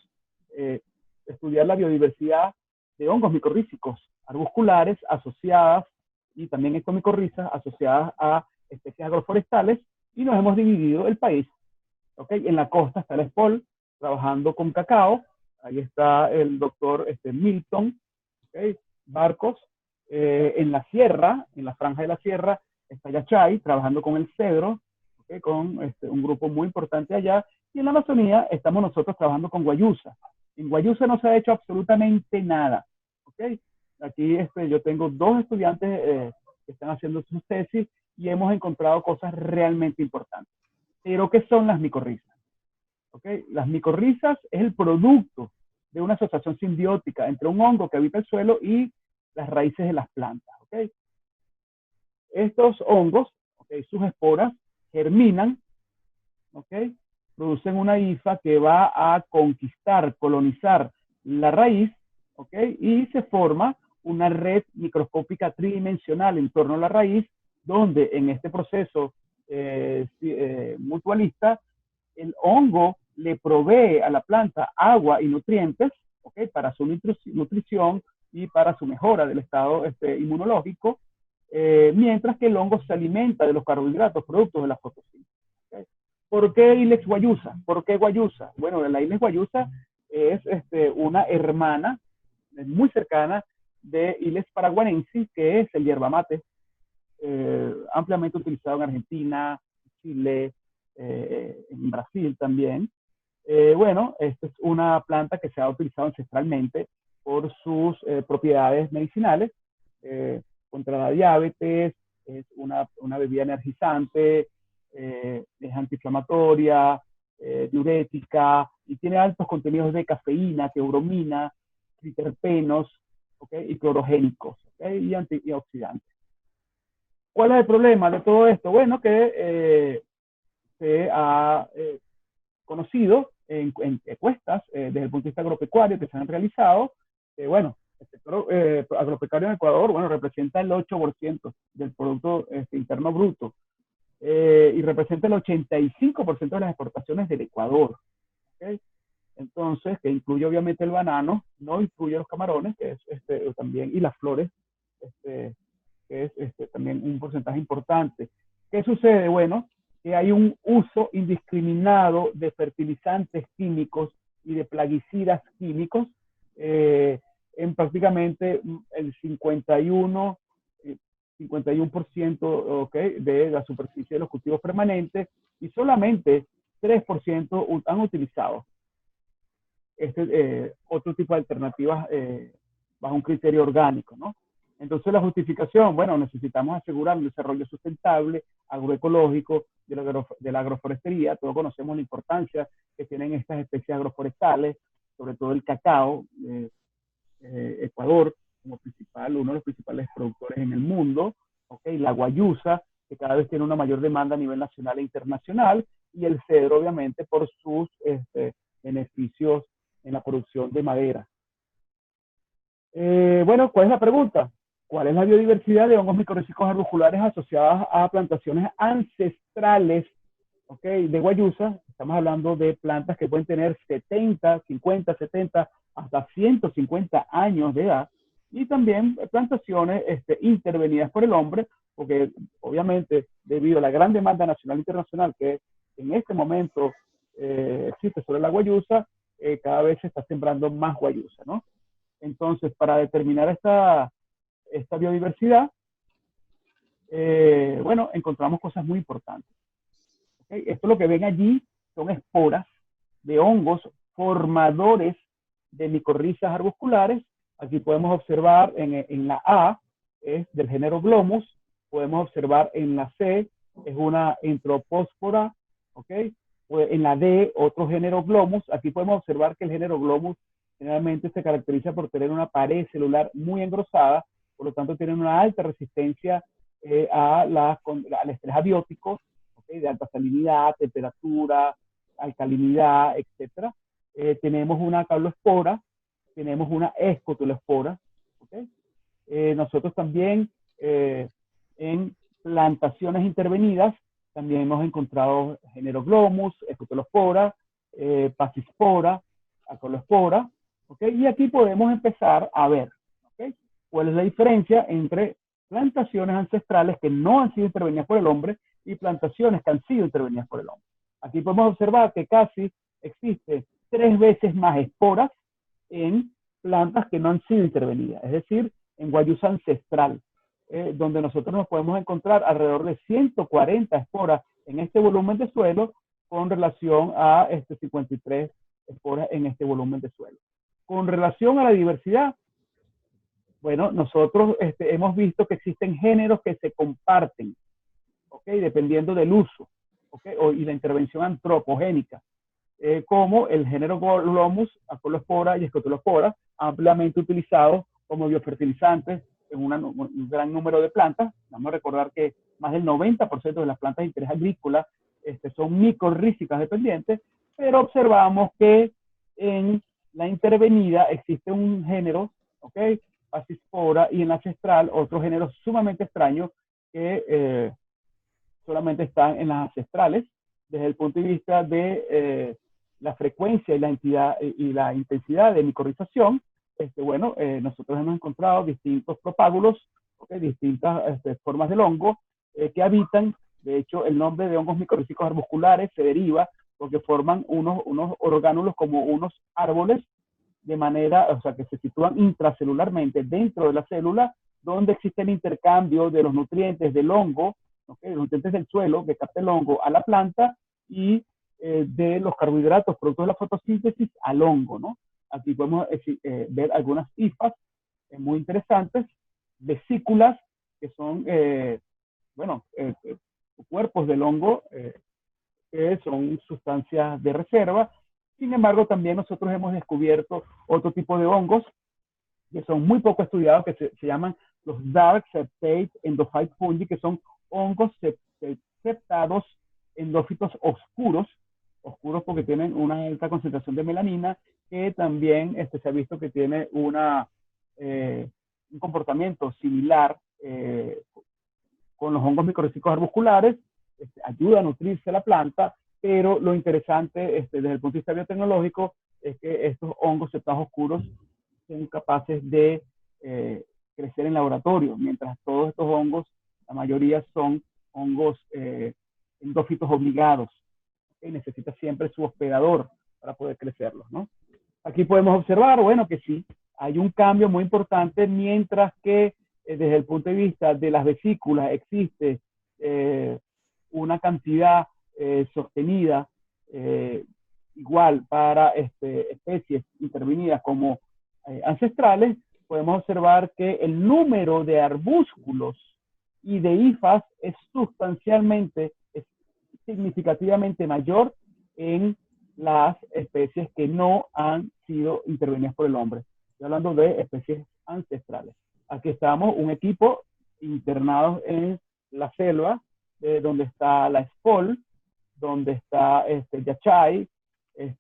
estudiar la biodiversidad de hongos micorrízicos arbusculares asociadas y también ectomicorrizas asociadas a especies agroforestales, y nos hemos dividido el país. ¿Okay? En la costa está la SPOL, trabajando con cacao. Ahí está el doctor Milton, ¿okay? Barcos. En la sierra, en la franja de la sierra, está Yachay, trabajando con el cedro, ¿okay? Con un grupo muy importante allá. Y en la Amazonía estamos nosotros trabajando con guayusa. En guayusa no se ha hecho absolutamente nada. ¿Okay? Aquí yo tengo dos estudiantes que están haciendo sus tesis y hemos encontrado cosas realmente importantes. Pero, ¿qué son las micorrizas? ¿Okay? Las micorrizas es el producto de una asociación simbiótica entre un hongo que habita el suelo y las raíces de las plantas. ¿Okay? Estos hongos, ¿okay? Sus esporas germinan, ¿okay? Producen una hifa que va a conquistar, colonizar la raíz, ¿okay? Y se forma una red microscópica tridimensional en torno a la raíz, donde en este proceso mutualista, el hongo le provee a la planta agua y nutrientes, ¿okay? Para su nutrición y para su mejora del estado inmunológico, mientras que el hongo se alimenta de los carbohidratos productos de la fotosíntesis. ¿Okay? ¿Por qué Ilex guayusa? ¿Por qué guayusa? Bueno, la Ilex guayusa es una hermana muy cercana de Ilex paraguayensis, que es el yerba mate, ampliamente utilizado en Argentina, Chile, en Brasil también. Bueno, esta es una planta que se ha utilizado ancestralmente por sus propiedades medicinales, contra la diabetes, es una bebida energizante, es antiinflamatoria, diurética, y tiene altos contenidos de cafeína, teobromina, triterpenos, ¿okay? Y clorogénicos, ¿okay? Y antioxidantes. ¿Cuál es el problema de todo esto? Bueno, que se ha conocido en encuestas desde el punto de vista agropecuario que se han realizado. Bueno, el sector agropecuario en Ecuador, bueno, representa el 8% del Producto Interno Bruto y representa el 85% de las exportaciones del Ecuador. ¿Okay? Entonces, que incluye obviamente el banano, no incluye los camarones, que es también, y las flores, que es también un porcentaje importante. ¿Qué sucede? Bueno, que hay un uso indiscriminado de fertilizantes químicos y de plaguicidas químicos en prácticamente el 51%, ¿okay? De la superficie de los cultivos permanentes, y solamente 3% han utilizado otro tipo de alternativas bajo un criterio orgánico, ¿no? Entonces la justificación, bueno, necesitamos asegurar un desarrollo sustentable, agroecológico, de la agroforestería. Todos conocemos la importancia que tienen estas especies agroforestales, sobre todo el cacao. Ecuador como principal, uno de los principales productores en el mundo, ¿okay? La guayusa, que cada vez tiene una mayor demanda a nivel nacional e internacional, y el cedro, obviamente, por sus beneficios en la producción de madera. Bueno, ¿cuál es la pregunta? ¿Cuál es la biodiversidad de hongos micorrízicos arbusculares asociadas a plantaciones ancestrales, okay, de guayusa? Estamos hablando de plantas que pueden tener 70, 50, 70, hasta 150 años de edad, y también plantaciones intervenidas por el hombre, porque obviamente debido a la gran demanda nacional e internacional que en este momento existe sobre la guayusa, cada vez se está sembrando más guayusa, ¿no? Entonces, para determinar esta biodiversidad, bueno, encontramos cosas muy importantes. ¿Okay? Esto lo que ven allí son esporas de hongos formadores de micorrizas arbusculares. Aquí podemos observar en la A, es del género Glomus. Podemos observar en la C, es una entropóspora, ¿ok? En la D, otro género Glomus. Aquí podemos observar que el género Glomus generalmente se caracteriza por tener una pared celular muy engrosada, por lo tanto tienen una alta resistencia al estrés abiótico, ¿okay? De alta salinidad, temperatura, alcalinidad, etc. Tenemos una cauloespora, tenemos una escotuloespora, ¿okay? Nosotros también en plantaciones intervenidas también hemos encontrado género Glomus, escotulospora, pasispora, acolospora, ¿okay? Y aquí podemos empezar a ver, ¿okay? ¿Cuál es la diferencia entre plantaciones ancestrales que no han sido intervenidas por el hombre y plantaciones que han sido intervenidas por el hombre? Aquí podemos observar que casi existe 3 veces más esporas en plantas que no han sido intervenidas, es decir, en guayusa ancestral, donde nosotros nos podemos encontrar alrededor de 140 esporas en este volumen de suelo con relación a 53 esporas en este volumen de suelo. Con relación a la diversidad, bueno, nosotros hemos visto que existen géneros que se comparten, ¿okay? Dependiendo del uso, ¿okay? Y la intervención antropogénica, como el género Glomus, acolospora y escotulospora, ampliamente utilizados como biofertilizantes en un gran número de plantas. Vamos a recordar que más del 90% de las plantas de interés agrícola son micorrízicas dependientes, pero observamos que en la intervenida existe un género, ¿ok? Pasispora, y en la ancestral otro género sumamente extraño que solamente están en las ancestrales desde el punto de vista de la frecuencia y la intensidad de micorrización. Bueno, nosotros hemos encontrado distintos propágulos, ¿okay? Distintas formas del hongo que habitan. De hecho, el nombre de hongos micorrízicos arbusculares se deriva porque forman unos orgánulos como unos árboles, de manera, o sea, que se sitúan intracelularmente dentro de la célula, donde existe el intercambio de los nutrientes del hongo, ¿okay? Los nutrientes del suelo que capta el hongo a la planta, y de los carbohidratos producto de la fotosíntesis al hongo, ¿no? Aquí podemos ver algunas hifas muy interesantes, vesículas, que son, bueno, cuerpos del hongo, que son sustancias de reserva. Sin embargo, también nosotros hemos descubierto otro tipo de hongos que son muy poco estudiados, que se llaman los Dark Septate Endophyte Fungi, que son hongos septados endófitos oscuros porque tienen una alta concentración de melanina, que también se ha visto que tiene un comportamiento similar con los hongos micorrízicos arbusculares, ayuda a nutrirse la planta, pero lo interesante desde el punto de vista biotecnológico es que estos hongos septados oscuros son capaces de crecer en laboratorio, mientras todos estos hongos, la mayoría son hongos endófitos obligados, que necesita siempre su hospedador para poder crecerlos, ¿no? Aquí podemos observar, bueno, que sí, hay un cambio muy importante, mientras que desde el punto de vista de las vesículas existe una cantidad sostenida igual para especies intervenidas como ancestrales. podemos observar que el número de arbúsculos y de hifas es significativamente mayor en las especies que no han sido intervenidas por el hombre. Estoy hablando de especies ancestrales. Aquí estamos, un equipo internados en la selva, donde está la SPOL, donde está Yachay,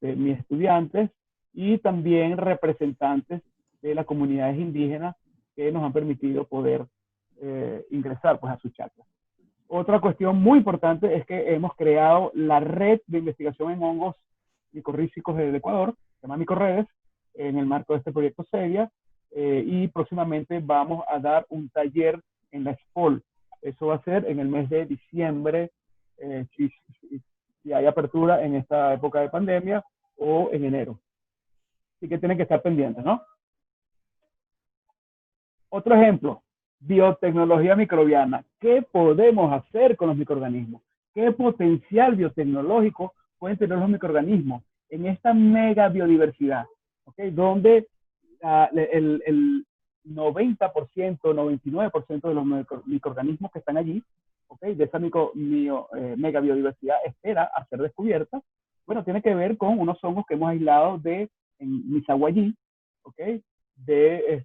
mis estudiantes, y también representantes de las comunidades indígenas que nos han permitido poder ingresar pues, a sus chacras. Otra cuestión muy importante es que hemos creado la red de investigación en hongos micorrízicos del Ecuador, se llama Micorredes, en el marco de este proyecto SEVIA, y próximamente vamos a dar un taller en la SPOL. Eso va a ser en el mes de diciembre, si hay apertura en esta época de pandemia, o en enero. Así que tienen que estar pendientes, ¿no? Otro ejemplo, biotecnología microbiana. ¿Qué podemos hacer con los microorganismos? ¿Qué potencial biotecnológico pueden tener los microorganismos en esta mega biodiversidad? ¿Okay? Donde el 90%, 99% de los microorganismos que están allí, ¿okay? De esa mega biodiversidad espera a ser descubierta. Bueno, tiene que ver con unos hongos que hemos aislado en Misaguayí, ¿okay? De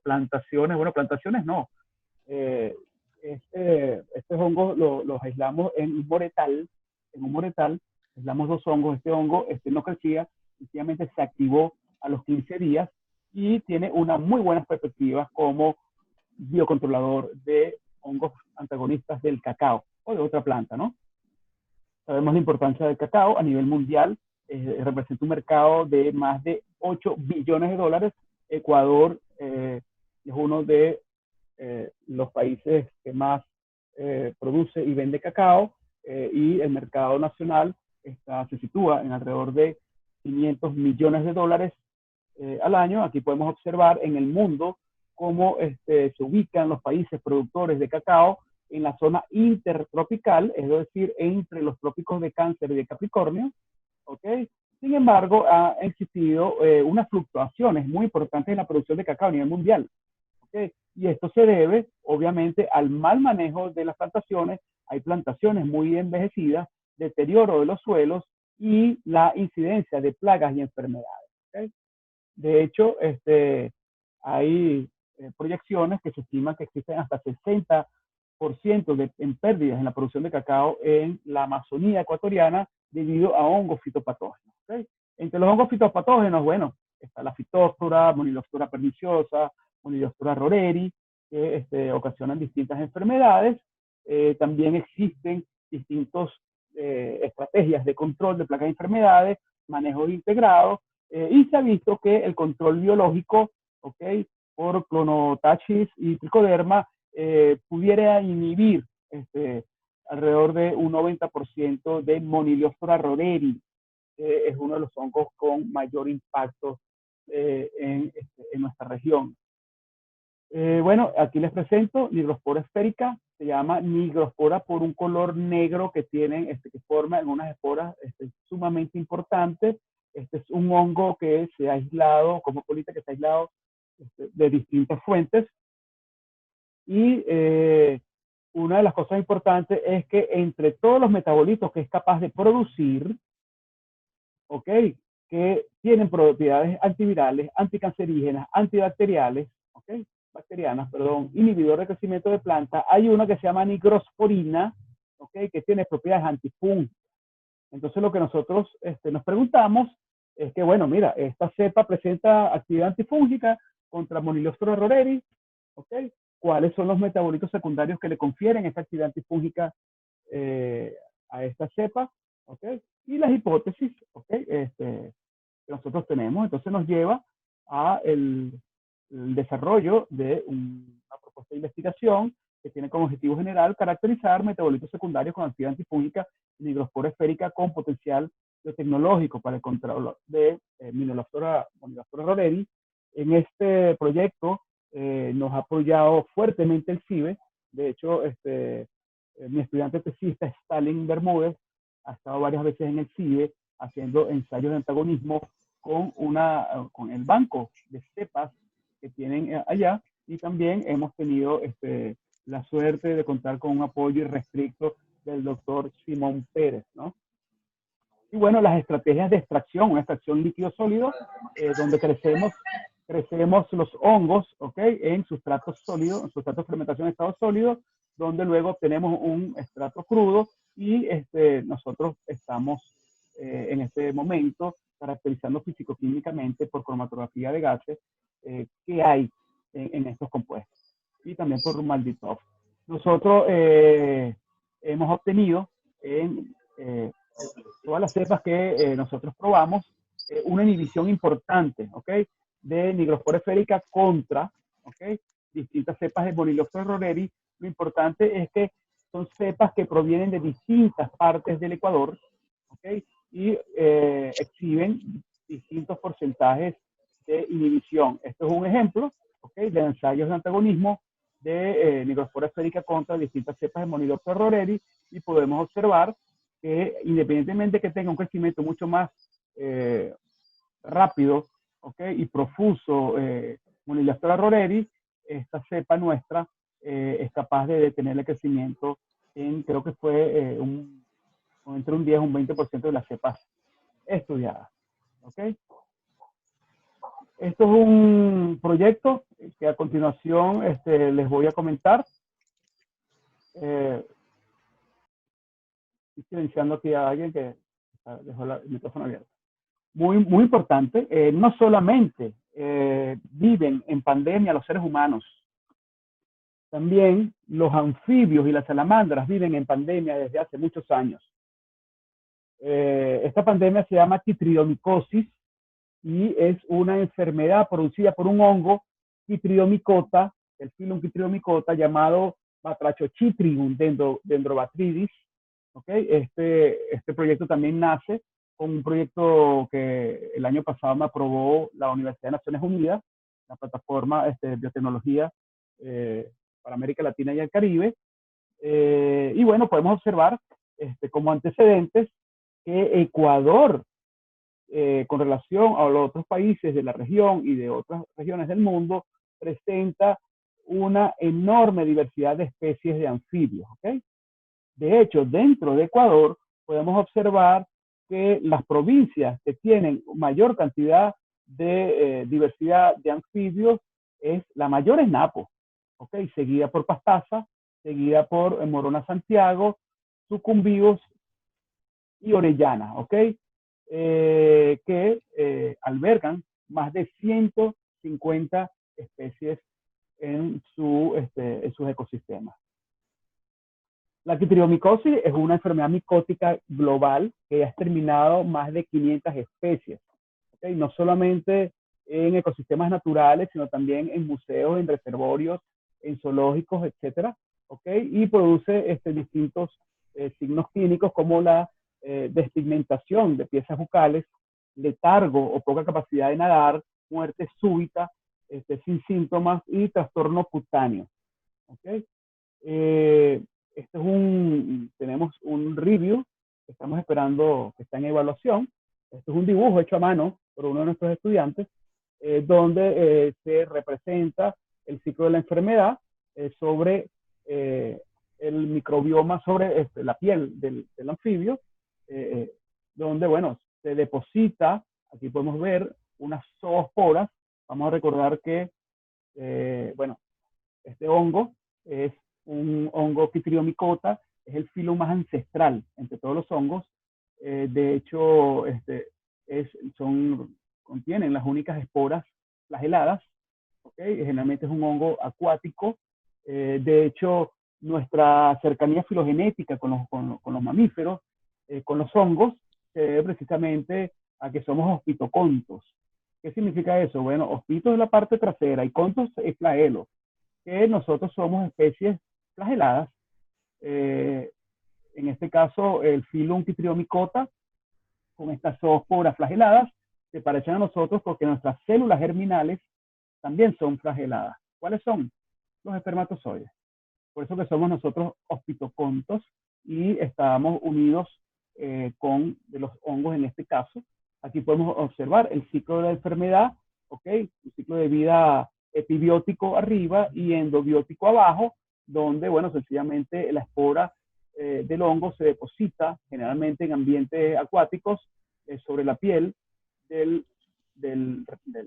plantaciones, bueno, plantaciones no. Estos hongos los aislamos en un moretal, aislamos 2 hongos. Este hongo no crecía, sencillamente se activó a los 15 días y tiene una muy buena perspectiva como biocontrolador de hongos antagonistas del cacao o de otra planta, ¿no? Sabemos la importancia del cacao a nivel mundial, representa un mercado de más de 8 billones de dólares. Ecuador es uno de los países que más produce y vende cacao, y el mercado nacional se sitúa en alrededor de 500 millones de dólares al año. Aquí podemos observar en el mundo cómo se ubican los países productores de cacao en la zona intertropical, es decir, entre los trópicos de Cáncer y de Capricornio, ¿ok? Sin embargo, ha existido unas fluctuaciones muy importantes en la producción de cacao a nivel mundial, ¿ok? Y esto se debe, obviamente, al mal manejo de las plantaciones. Hay plantaciones muy envejecidas, deterioro de los suelos y la incidencia de plagas y enfermedades, ¿ok? De hecho, hay proyecciones que se estiman que existen hasta 60% en pérdidas en la producción de cacao en la Amazonía ecuatoriana debido a hongos fitopatógenos, ¿okay? Entre los hongos fitopatógenos, bueno, está la Phytophthora, Monilopsora perniciosa, Monilopsora roreri, que ocasionan distintas enfermedades. También existen distintas estrategias de control de plagas y enfermedades, manejo integrado, y se ha visto que el control biológico, ¿okay? Por clonotachis y tricoderma pudiera inhibir alrededor de un 90% de Monilopsora roreri, que es uno de los hongos con mayor impacto en nuestra región. Bueno, aquí les presento Nigrospora esférica. Se llama Nigrospora por un color negro que tienen, que forma en unas esporas sumamente importantes. Este es un hongo que se ha aislado, como polita que se ha aislado de distintas fuentes. Y una de las cosas importantes es que entre todos los metabolitos que es capaz de producir, ¿ok? Que tienen propiedades antivirales, anticancerígenas, antibacteriales, ¿ok? Bacterianas, perdón, inhibidor de crecimiento de planta, hay una que se llama nigrosporina, ¿ok? Que tiene propiedades antifúngicas. Entonces lo que nosotros nos preguntamos es que, bueno, mira, esta cepa presenta actividad antifúngica contra Monilopsora roreri, ¿ok? ¿Cuáles son los metabolitos secundarios que le confieren esta actividad antifúngica a esta cepa? ¿Ok? Y las hipótesis, ¿ok? Que nosotros tenemos, entonces nos lleva a el desarrollo de una propuesta de investigación que tiene como objetivo general caracterizar metabolitos secundarios con actividad antifúngica y Nigrospora esférica con potencial biotecnológico para el control de Monilopsora roreri. En este proyecto nos ha apoyado fuertemente el CIBE. De hecho, mi estudiante tesista, Stalin Bermúdez, ha estado varias veces en el CIBE haciendo ensayos de antagonismo con el banco de cepas que tienen allá, y también hemos tenido la suerte de contar con un apoyo irrestricto del doctor Simón Pérez, ¿no? Y bueno, las estrategias de extracción, una extracción líquido-sólido, donde crecemos los hongos, ¿ok? En sustratos sólidos, en sustratos de fermentación en estado sólido, donde luego obtenemos un extracto crudo y nosotros estamos en este momento caracterizando físico-químicamente por cromatografía de gases qué hay en estos compuestos y también por Malditov. Nosotros hemos obtenido en todas las cepas que nosotros probamos una inhibición importante, ¿ok? De nigrospora esférica contra, ¿ok? Distintas cepas de Boniloptera roreri. Lo importante es que son cepas que provienen de distintas partes del Ecuador, ¿ok? Y exhiben distintos porcentajes de inhibición. Esto es un ejemplo, ¿ok? De ensayos de antagonismo de nigrospora esférica contra distintas cepas de Boniloptera roreri, y podemos observar que independientemente que tenga un crecimiento mucho más rápido, ¿okay? Y profuso, Monilastera roreri, esta cepa nuestra es capaz de detener el crecimiento en, creo que fue entre un 10 y un 20% de las cepas estudiadas. ¿Okay? Esto es un proyecto que a continuación les voy a comentar. Estoy silenciando aquí a alguien que dejó el micrófono abierto. Muy importante, no solamente viven en pandemia los seres humanos, también los anfibios y las salamandras viven en pandemia desde hace muchos años. Esta pandemia se llama quitridomicosis y es una enfermedad producida por un hongo Chytridomycota, el filum Chytridomycota, llamado Batrachochytrium dendrobatridis. ¿Okay? Este proyecto también nace con un proyecto que el año pasado me aprobó la Universidad de Naciones Unidas, la plataforma de biotecnología para América Latina y el Caribe. Y bueno, podemos observar como antecedentes que Ecuador, con relación a los otros países de la región y de otras regiones del mundo, presenta una enorme diversidad de especies de anfibios. ¿Okay? De hecho, dentro de Ecuador podemos observar que las provincias que tienen mayor cantidad de diversidad de anfibios, la mayor es Napo, ¿okay? Seguida por Pastaza, seguida por Morona Santiago, Sucumbíos y Orellana, ¿ok? Que albergan más de 150 especies en sus ecosistemas. La quitridomicosis es una enfermedad micótica global que ha exterminado más de 500 especies, ¿okay? No solamente en ecosistemas naturales, sino también en museos, en reservorios, en zoológicos, etcétera, ¿okay? Y produce distintos signos clínicos como la despigmentación de piezas bucales, letargo o poca capacidad de nadar, muerte súbita, sin síntomas y trastorno cutáneo. ¿Okay? Tenemos un review que estamos esperando, que está en evaluación. Esto es un dibujo hecho a mano por uno de nuestros estudiantes, donde se representa el ciclo de la enfermedad sobre el microbioma, sobre la piel del anfibio, donde, bueno, se deposita, aquí podemos ver unas zoosporas. Vamos a recordar que, bueno, este hongo es un hongo Chytridomycota, es el filo más ancestral entre todos los hongos. De hecho, contienen las únicas esporas flageladas. ¿Okay? Generalmente es un hongo acuático. De hecho, nuestra cercanía filogenética con los mamíferos, con los hongos, se debe precisamente a que somos hospitocontos. ¿Qué significa eso? Bueno, hospito es la parte trasera y contos es flagelo, que nosotros somos especies flageladas. En este caso, el filum Chytridomycota, con estas zoosporas flageladas, se parecen a nosotros porque nuestras células germinales también son flageladas. ¿Cuáles son? Los espermatozoides. Por eso que somos nosotros hospitocontos y estamos unidos con los hongos en este caso. Aquí podemos observar el ciclo de la enfermedad, ¿ok? Un ciclo de vida epibiótico arriba y endobiótico abajo, donde, bueno, sencillamente la espora del hongo se deposita generalmente en ambientes acuáticos sobre la piel del, del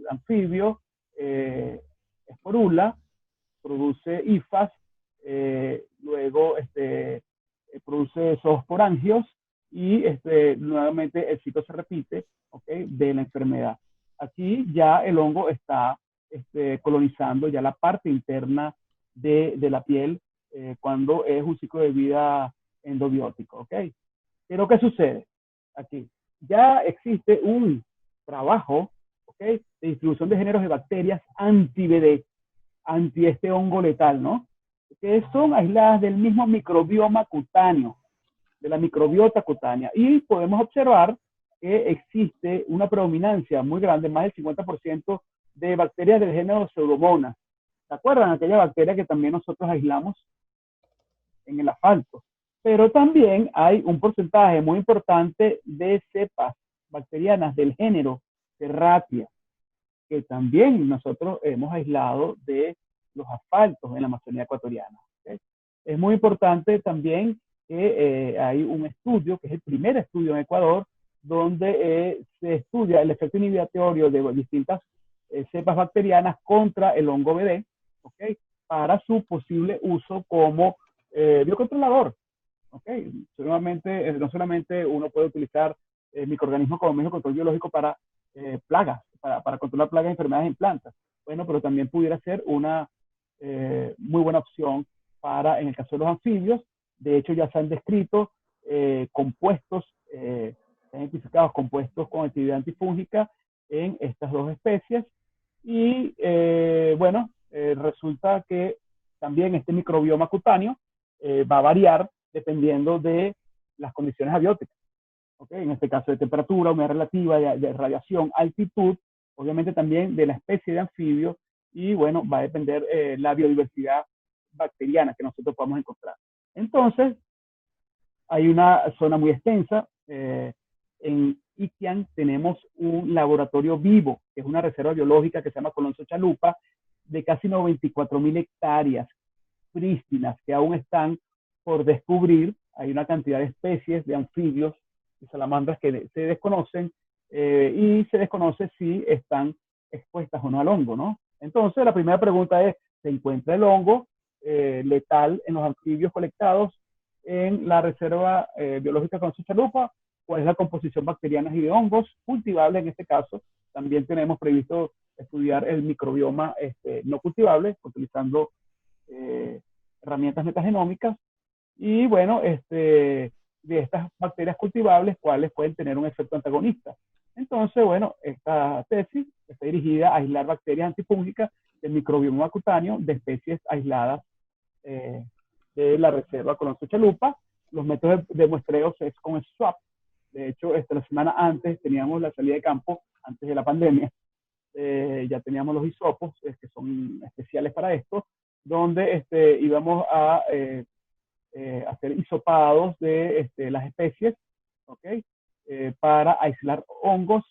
anfibio, esporula, produce hifas, luego produce zoosporangios y nuevamente el ciclo se repite, ¿okay? De la enfermedad. Aquí ya el hongo está colonizando ya la parte interna de la piel cuando es un ciclo de vida endobiótico, ¿ok? Pero ¿qué sucede aquí? Ya existe un trabajo, ¿ok? De distribución de géneros de bacterias anti-BD, anti este hongo letal, ¿no? Que son aisladas del mismo microbioma cutáneo, de la microbiota cutánea. Y podemos observar que existe una predominancia muy grande, más del 50% de bacterias del género Pseudomonas. ¿Se acuerdan? Aquella bacteria que también nosotros aislamos en el asfalto. Pero también hay un porcentaje muy importante de cepas bacterianas del género Serratia, que también nosotros hemos aislado de los asfaltos en la Amazonía ecuatoriana. ¿Okay? Es muy importante también que hay un estudio, que es el primer estudio en Ecuador, donde se estudia el efecto inhibitorio de distintas cepas bacterianas contra el hongo BD, ¿okay? Para su posible uso como biocontrolador. ¿Okay? No solamente uno puede utilizar microorganismos como medio de control biológico para plagas, para controlar plagas y enfermedades en plantas. Bueno, pero también pudiera ser una muy buena opción para, en el caso de los anfibios. De hecho, ya se han descrito compuestos, se han identificado compuestos con actividad antifúngica en estas dos especies. Y bueno, resulta que también este microbioma cutáneo va a variar dependiendo de las condiciones abióticas. ¿Okay? En este caso de temperatura, humedad relativa, de radiación, altitud, obviamente también de la especie de anfibio y bueno, va a depender la biodiversidad bacteriana que nosotros podamos encontrar. Entonces, hay una zona muy extensa. En Itián tenemos un laboratorio vivo, que es una reserva biológica que se llama Colonso Chalupa, de casi 94.000 hectáreas prístinas que aún están por descubrir. Hay una cantidad de especies de anfibios y salamandras que se desconocen y se desconoce si están expuestas o no al hongo, ¿no? Entonces, la primera pregunta es, ¿se encuentra el hongo letal en los anfibios colectados en la reserva biológica con Chalupa? ¿Cuál es la composición bacteriana y de hongos cultivables en este caso? También tenemos previsto estudiar el microbioma no cultivable, utilizando herramientas metagenómicas. Y bueno, de estas bacterias cultivables, cuáles pueden tener un efecto antagonista. Entonces, bueno, esta tesis está dirigida a aislar bacterias antifúngicas del microbioma cutáneo de especies aisladas de la reserva Colonso Chalupa. Los métodos de muestreo es con swap. De hecho, la semana antes teníamos la salida de campo, antes de la pandemia. Ya teníamos los hisopos, que son especiales para esto, donde íbamos a hacer hisopados de las especies, ¿okay? Para aislar hongos,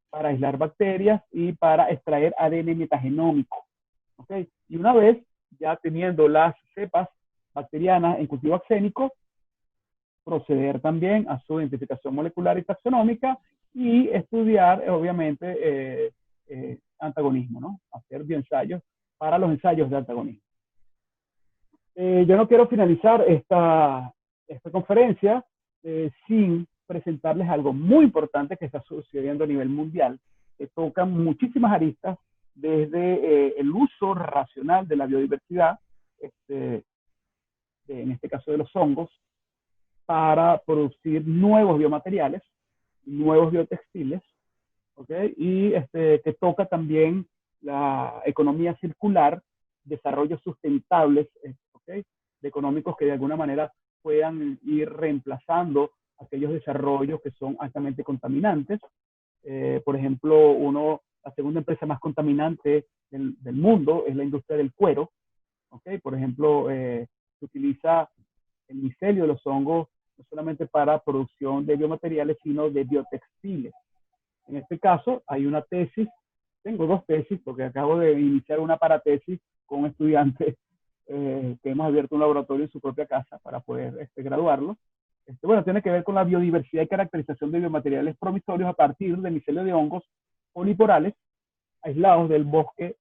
para aislar bacterias y para extraer ADN metagenómico. ¿Okay? Y una vez ya teniendo las cepas bacterianas en cultivo axénico, proceder también a su identificación molecular y taxonómica y estudiar, obviamente, antagonismo, ¿no? Hacer bioensayos para los ensayos de antagonismo. Yo no quiero finalizar esta conferencia sin presentarles algo muy importante que está sucediendo a nivel mundial, que toca muchísimas aristas desde el uso racional de la biodiversidad, en este caso de los hongos, para producir nuevos biomateriales, nuevos biotextiles, ¿okay? Y que toca también la economía circular, desarrollos sustentables, ¿okay? De económicos que de alguna manera puedan ir reemplazando aquellos desarrollos que son altamente contaminantes. Por ejemplo, la segunda empresa más contaminante del mundo es la industria del cuero. ¿Okay? Por ejemplo, se utiliza el micelio de los hongos no solamente para producción de biomateriales, sino de biotextiles. En este caso, hay una tesis tengo dos tesis, porque acabo de iniciar una paratesis con un estudiante que hemos abierto un laboratorio en su propia casa para poder graduarlo. Bueno, tiene que ver con la biodiversidad y caracterización de biomateriales promisorios a partir de micelio de hongos poliporales aislados del bosque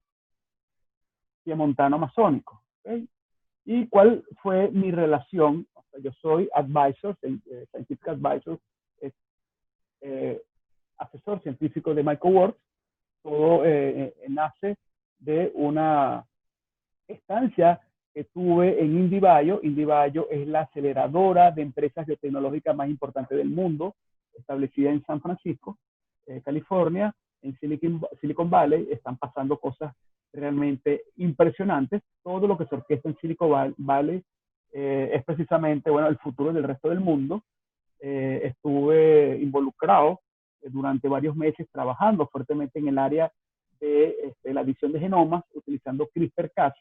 piemontano amazónico. ¿Okay? ¿Y cuál fue mi relación? O sea, yo soy advisor, scientific advisor, asesor científico de MicroWorks. Todo nace de una estancia que tuve en IndieBio. IndieBio es la aceleradora de empresas biotecnológicas más importante del mundo, establecida en San Francisco, California, en Silicon Valley. Están pasando cosas realmente impresionantes. Todo lo que se orquesta en Silicon Valley es precisamente, bueno, el futuro del resto del mundo. Estuve involucrado durante varios meses trabajando fuertemente en el área de la adición de genomas, utilizando CRISPR-Cas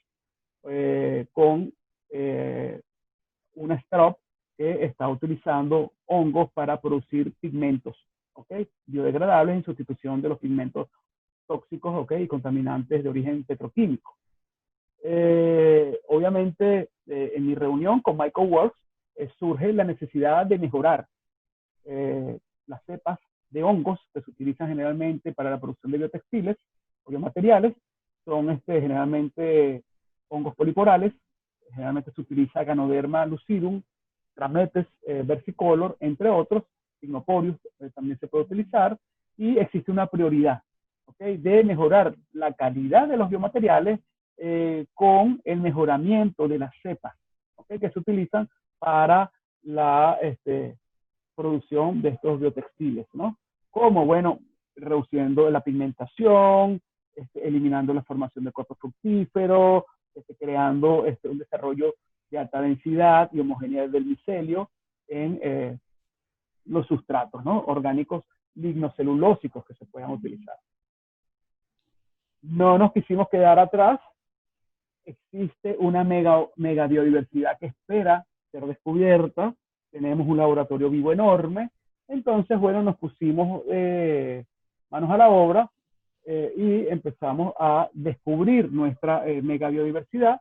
con una startup que está utilizando hongos para producir pigmentos, ¿okay? Biodegradables en sustitución de los pigmentos tóxicos, ¿okay? Y contaminantes de origen petroquímico. Obviamente, en mi reunión con MicroWorks surge la necesidad de mejorar las cepas de hongos que se utilizan generalmente para la producción de biotextiles o biomateriales. Son generalmente hongos poliporales. Generalmente se utiliza Ganoderma lucidum, Trametes versicolor, entre otros. Cygnoporius también se puede utilizar. Y existe una prioridad, ¿okay? De mejorar la calidad de los biomateriales con el mejoramiento de las cepas, ¿okay? Que se utilizan para la producción de estos biotextiles, ¿no? Como, bueno, reduciendo la pigmentación, eliminando la formación de cuerpos fructíferos, creando un desarrollo de alta densidad y homogeneidad del micelio en los sustratos, ¿no? Orgánicos lignocelulósicos que se puedan utilizar. No nos quisimos quedar atrás. Existe una mega biodiversidad que espera ser descubierta. Tenemos un laboratorio vivo enorme. Entonces, bueno, nos pusimos manos a la obra y empezamos a descubrir nuestra mega biodiversidad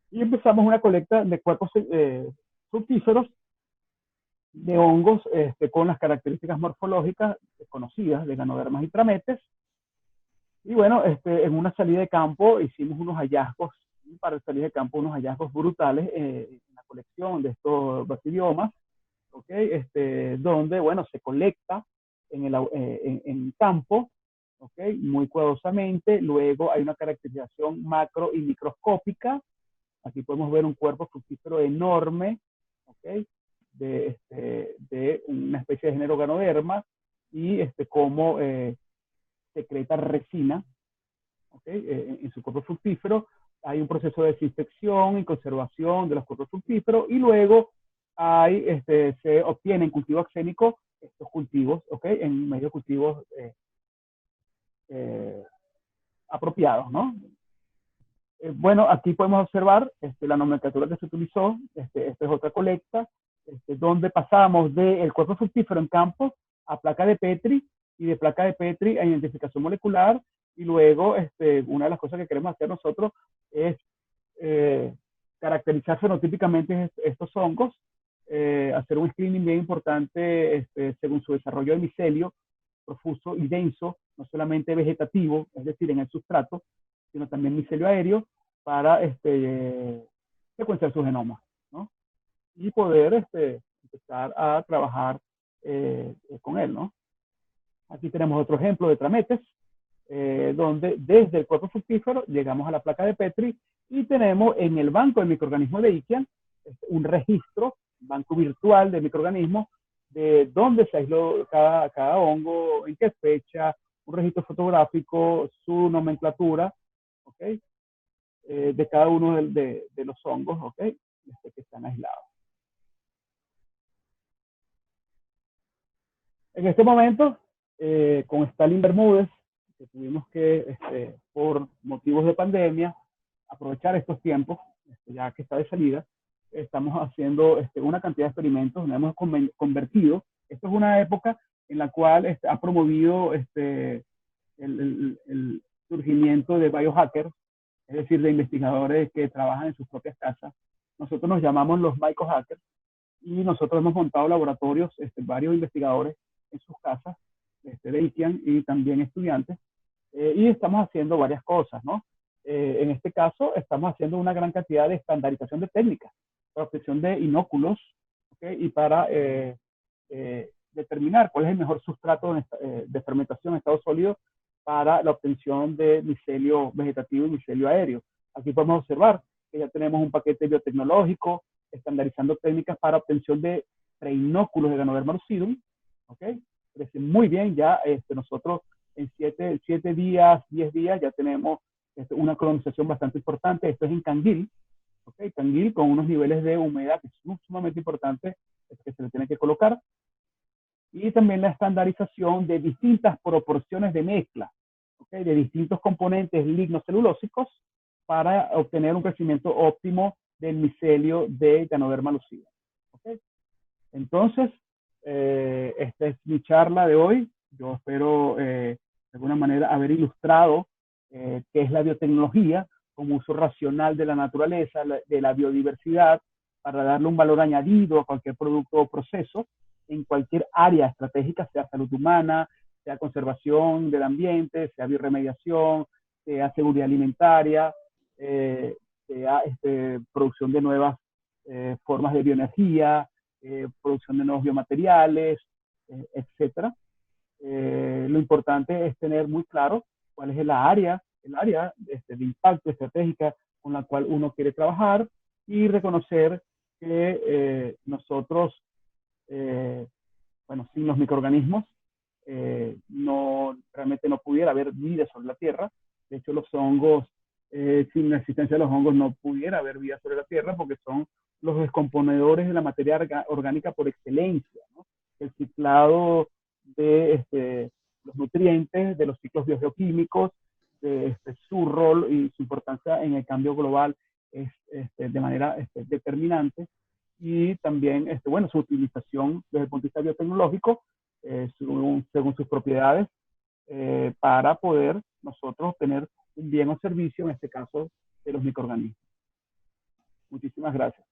y empezamos una colecta de cuerpos fructíferos de hongos con las características morfológicas conocidas de Ganodermas y Trametes. Y bueno, en una salida de campo hicimos unos hallazgos, para salir de campo, unos hallazgos brutales en la colección de estos bacteriomas, ¿okay? Donde, bueno, se colecta en campo, ¿okay? Muy cuidadosamente. Luego hay una caracterización macro y microscópica. Aquí podemos ver un cuerpo fructífero enorme, ¿okay? De una especie de género Ganoderma y cómo secreta resina, ¿okay? En su cuerpo fructífero. Hay un proceso de desinfección y conservación de los cuerpos fructíferos y luego se obtienen en cultivo axénico estos cultivos, ¿okay? En medio de cultivos apropiados, ¿no? Bueno, aquí podemos observar la nomenclatura que se utilizó. Esta es otra colecta, donde pasamos del cuerpo fructífero en campo a placa de Petri y de placa de Petri a identificación molecular. Y luego, una de las cosas que queremos hacer nosotros es caracterizar fenotípicamente estos hongos, hacer un screening bien importante según su desarrollo de micelio profuso y denso, no solamente vegetativo, es decir, en el sustrato, sino también micelio aéreo, para secuenciar su genoma, ¿no? Y poder empezar a trabajar con él, ¿no? Aquí tenemos otro ejemplo de Trametes, donde desde el cuerpo fructífero llegamos a la placa de Petri y tenemos en el banco de microorganismos de IKIAN un registro, banco virtual de microorganismos, de dónde se aisló cada hongo, en qué fecha, un registro fotográfico, su nomenclatura, ¿okay? De cada uno de los hongos, ¿okay? Que están aislados. En este momento, con Stalin Bermúdez, que tuvimos que, por motivos de pandemia, aprovechar estos tiempos, ya que está de salida, estamos haciendo una cantidad de experimentos, nos hemos convertido. Esto es una época en la cual ha promovido el surgimiento de biohackers, es decir, de investigadores que trabajan en sus propias casas. Nosotros nos llamamos los biohackers y nosotros hemos montado laboratorios, varios investigadores en sus casas, de ITIAN y también estudiantes, y estamos haciendo varias cosas, ¿no? En este caso, estamos haciendo una gran cantidad de estandarización de técnicas para obtención de inóculos, ¿okay? Y para determinar cuál es el mejor sustrato de fermentación en estado sólido para la obtención de micelio vegetativo y micelio aéreo. Aquí podemos observar que ya tenemos un paquete biotecnológico estandarizando técnicas para obtención de preinóculos de Ganoderma lucidum, ¿ok? Parece muy bien, ya nosotros en 7 días, 10 días ya tenemos una colonización bastante importante. Esto es en canguil, ¿ok? Canguil con unos niveles de humedad que son sumamente importantes que se le tiene que colocar. Y también la estandarización de distintas proporciones de mezcla, ¿okay? De distintos componentes lignocelulósicos para obtener un crecimiento óptimo del micelio de Ganoderma lucidum, ¿okay? Entonces, esta es mi charla de hoy. Yo espero, de alguna manera, haber ilustrado qué es la biotecnología como uso racional de la naturaleza, de la biodiversidad, para darle un valor añadido a cualquier producto o proceso en cualquier área estratégica, sea salud humana, sea conservación del ambiente, sea bioremediación, sea seguridad alimentaria, sea producción de nuevas formas de bioenergía, producción de nuevos biomateriales, etcétera. Lo importante es tener muy claro cuál es el área de impacto estratégica con la cual uno quiere trabajar y reconocer que nosotros, bueno, sin los microorganismos, realmente no pudiera haber vida sobre la Tierra. De hecho, los hongos, sin la existencia de los hongos no pudiera haber vida sobre la Tierra porque son los descomponedores de la materia orgánica por excelencia, ¿no? El ciclado de los nutrientes, de los ciclos biogeoquímicos, su rol y su importancia en el cambio global es de manera determinante. Y también, bueno, su utilización desde el punto de vista biotecnológico, según sus propiedades, para poder nosotros obtener un bien o servicio, en este caso, de los microorganismos. Muchísimas gracias.